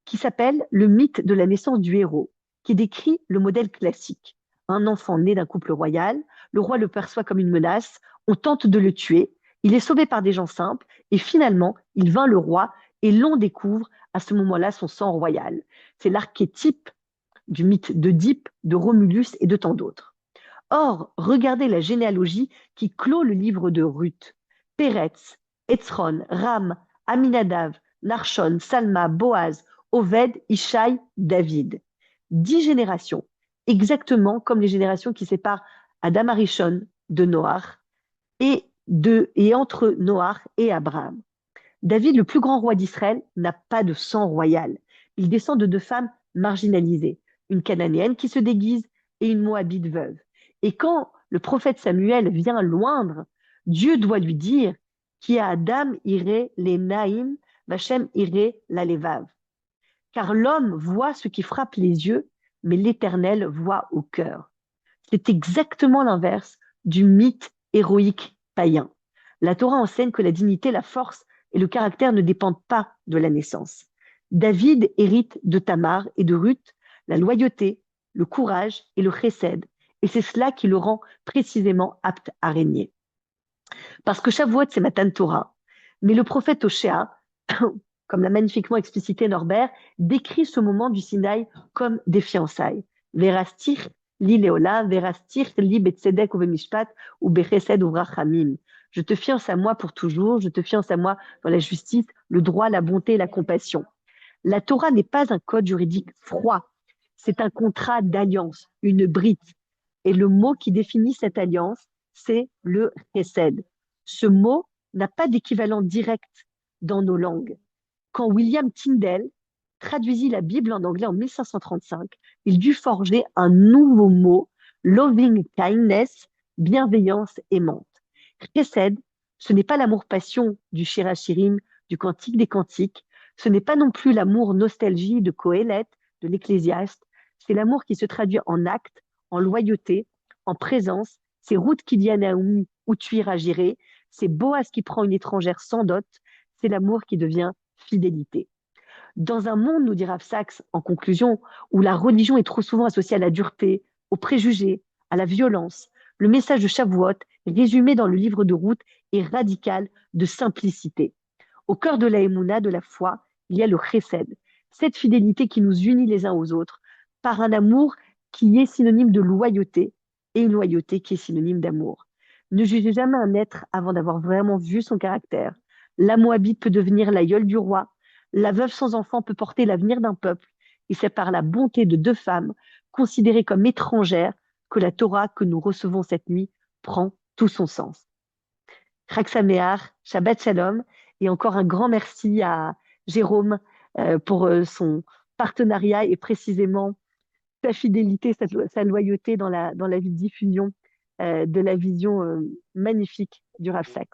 qui s'appelle Le mythe de la naissance du héros, qui décrit le modèle classique. Un enfant né d'un couple royal, le roi le perçoit comme une menace, on tente de le tuer, il est sauvé par des gens simples, et finalement, il vainc le roi, et l'on découvre à ce moment-là son sang royal. C'est l'archétype du mythe d'Oedipe, de Romulus et de tant d'autres. Or, regardez la généalogie qui clôt le livre de Ruth. Péretz, Etzron, Ram, Aminadav, Narshon, Salma, Boaz, Oved, Ishaï, David. 10 générations, exactement comme les générations qui séparent Adam Arishon de Noach et entre Noach et Abraham. David, le plus grand roi d'Israël, n'a pas de sang royal. Il descend de 2 femmes marginalisées, une cananéenne qui se déguise et une moabite veuve. Et quand le prophète Samuel vient loindre, Dieu doit lui dire qui a Adam iré les naïm, Vachem iré la levav. Car l'homme voit ce qui frappe les yeux, mais l'Éternel voit au cœur. C'est exactement l'inverse du mythe héroïque païen. La Torah enseigne que la dignité, la force et le caractère ne dépendent pas de la naissance. David hérite de Tamar et de Ruth la loyauté, le courage et le chesed, et c'est cela qui le rend précisément apte à régner. Parce que Shavuot, c'est Matan Torah, mais le prophète Hoshea, comme l'a magnifiquement explicité Norbert, décrit ce moment du Sinaï comme des fiançailles. Verastir li leola, verastir li betzedek ou bemishpat ou bechesed ou rachamim. Je te fiance à moi pour toujours, je te fiance à moi dans la justice, le droit, la bonté et la compassion. La Torah n'est pas un code juridique froid, c'est un contrat d'alliance, une brite. Et le mot qui définit cette alliance, c'est le chesed. Ce mot n'a pas d'équivalent direct dans nos langues. Quand William Tyndale traduisit la Bible en anglais en 1535, il dut forger un nouveau mot, loving kindness, bienveillance aimante. Chesed, ce n'est pas l'amour-passion du Shir HaShirim, du Cantique des Cantiques, ce n'est pas non plus l'amour nostalgie de Qohélet, de l'Ecclésiaste, c'est l'amour qui se traduit en actes, en loyauté, en présence, c'est Ruth qui dit à Naomi où tu iras gérer, c'est Boaz qui prend une étrangère sans dot, c'est l'amour qui devient fidélité. Dans un monde, nous dit Rav Sachs, en conclusion, où la religion est trop souvent associée à la dureté, aux préjugés, à la violence, le message de Shavuot, résumé dans le livre de Ruth, est radical de simplicité. Au cœur de la Emouna, de la foi, il y a le chesed, cette fidélité qui nous unit les uns aux autres par un amour qui est synonyme de loyauté et une loyauté qui est synonyme d'amour. Ne jugez jamais un être avant d'avoir vraiment vu son caractère. La Moabite peut devenir l'aïeule du roi. La veuve sans enfant peut porter l'avenir d'un peuple. Et c'est par la bonté de 2 femmes, considérées comme étrangères, que la Torah que nous recevons cette nuit prend tout son sens. Chag Sameach, Shabbat Shalom, et encore un grand merci à Jérôme pour son partenariat et précisément sa fidélité, sa loyauté dans la diffusion de la vision magnifique du Rav Sachs.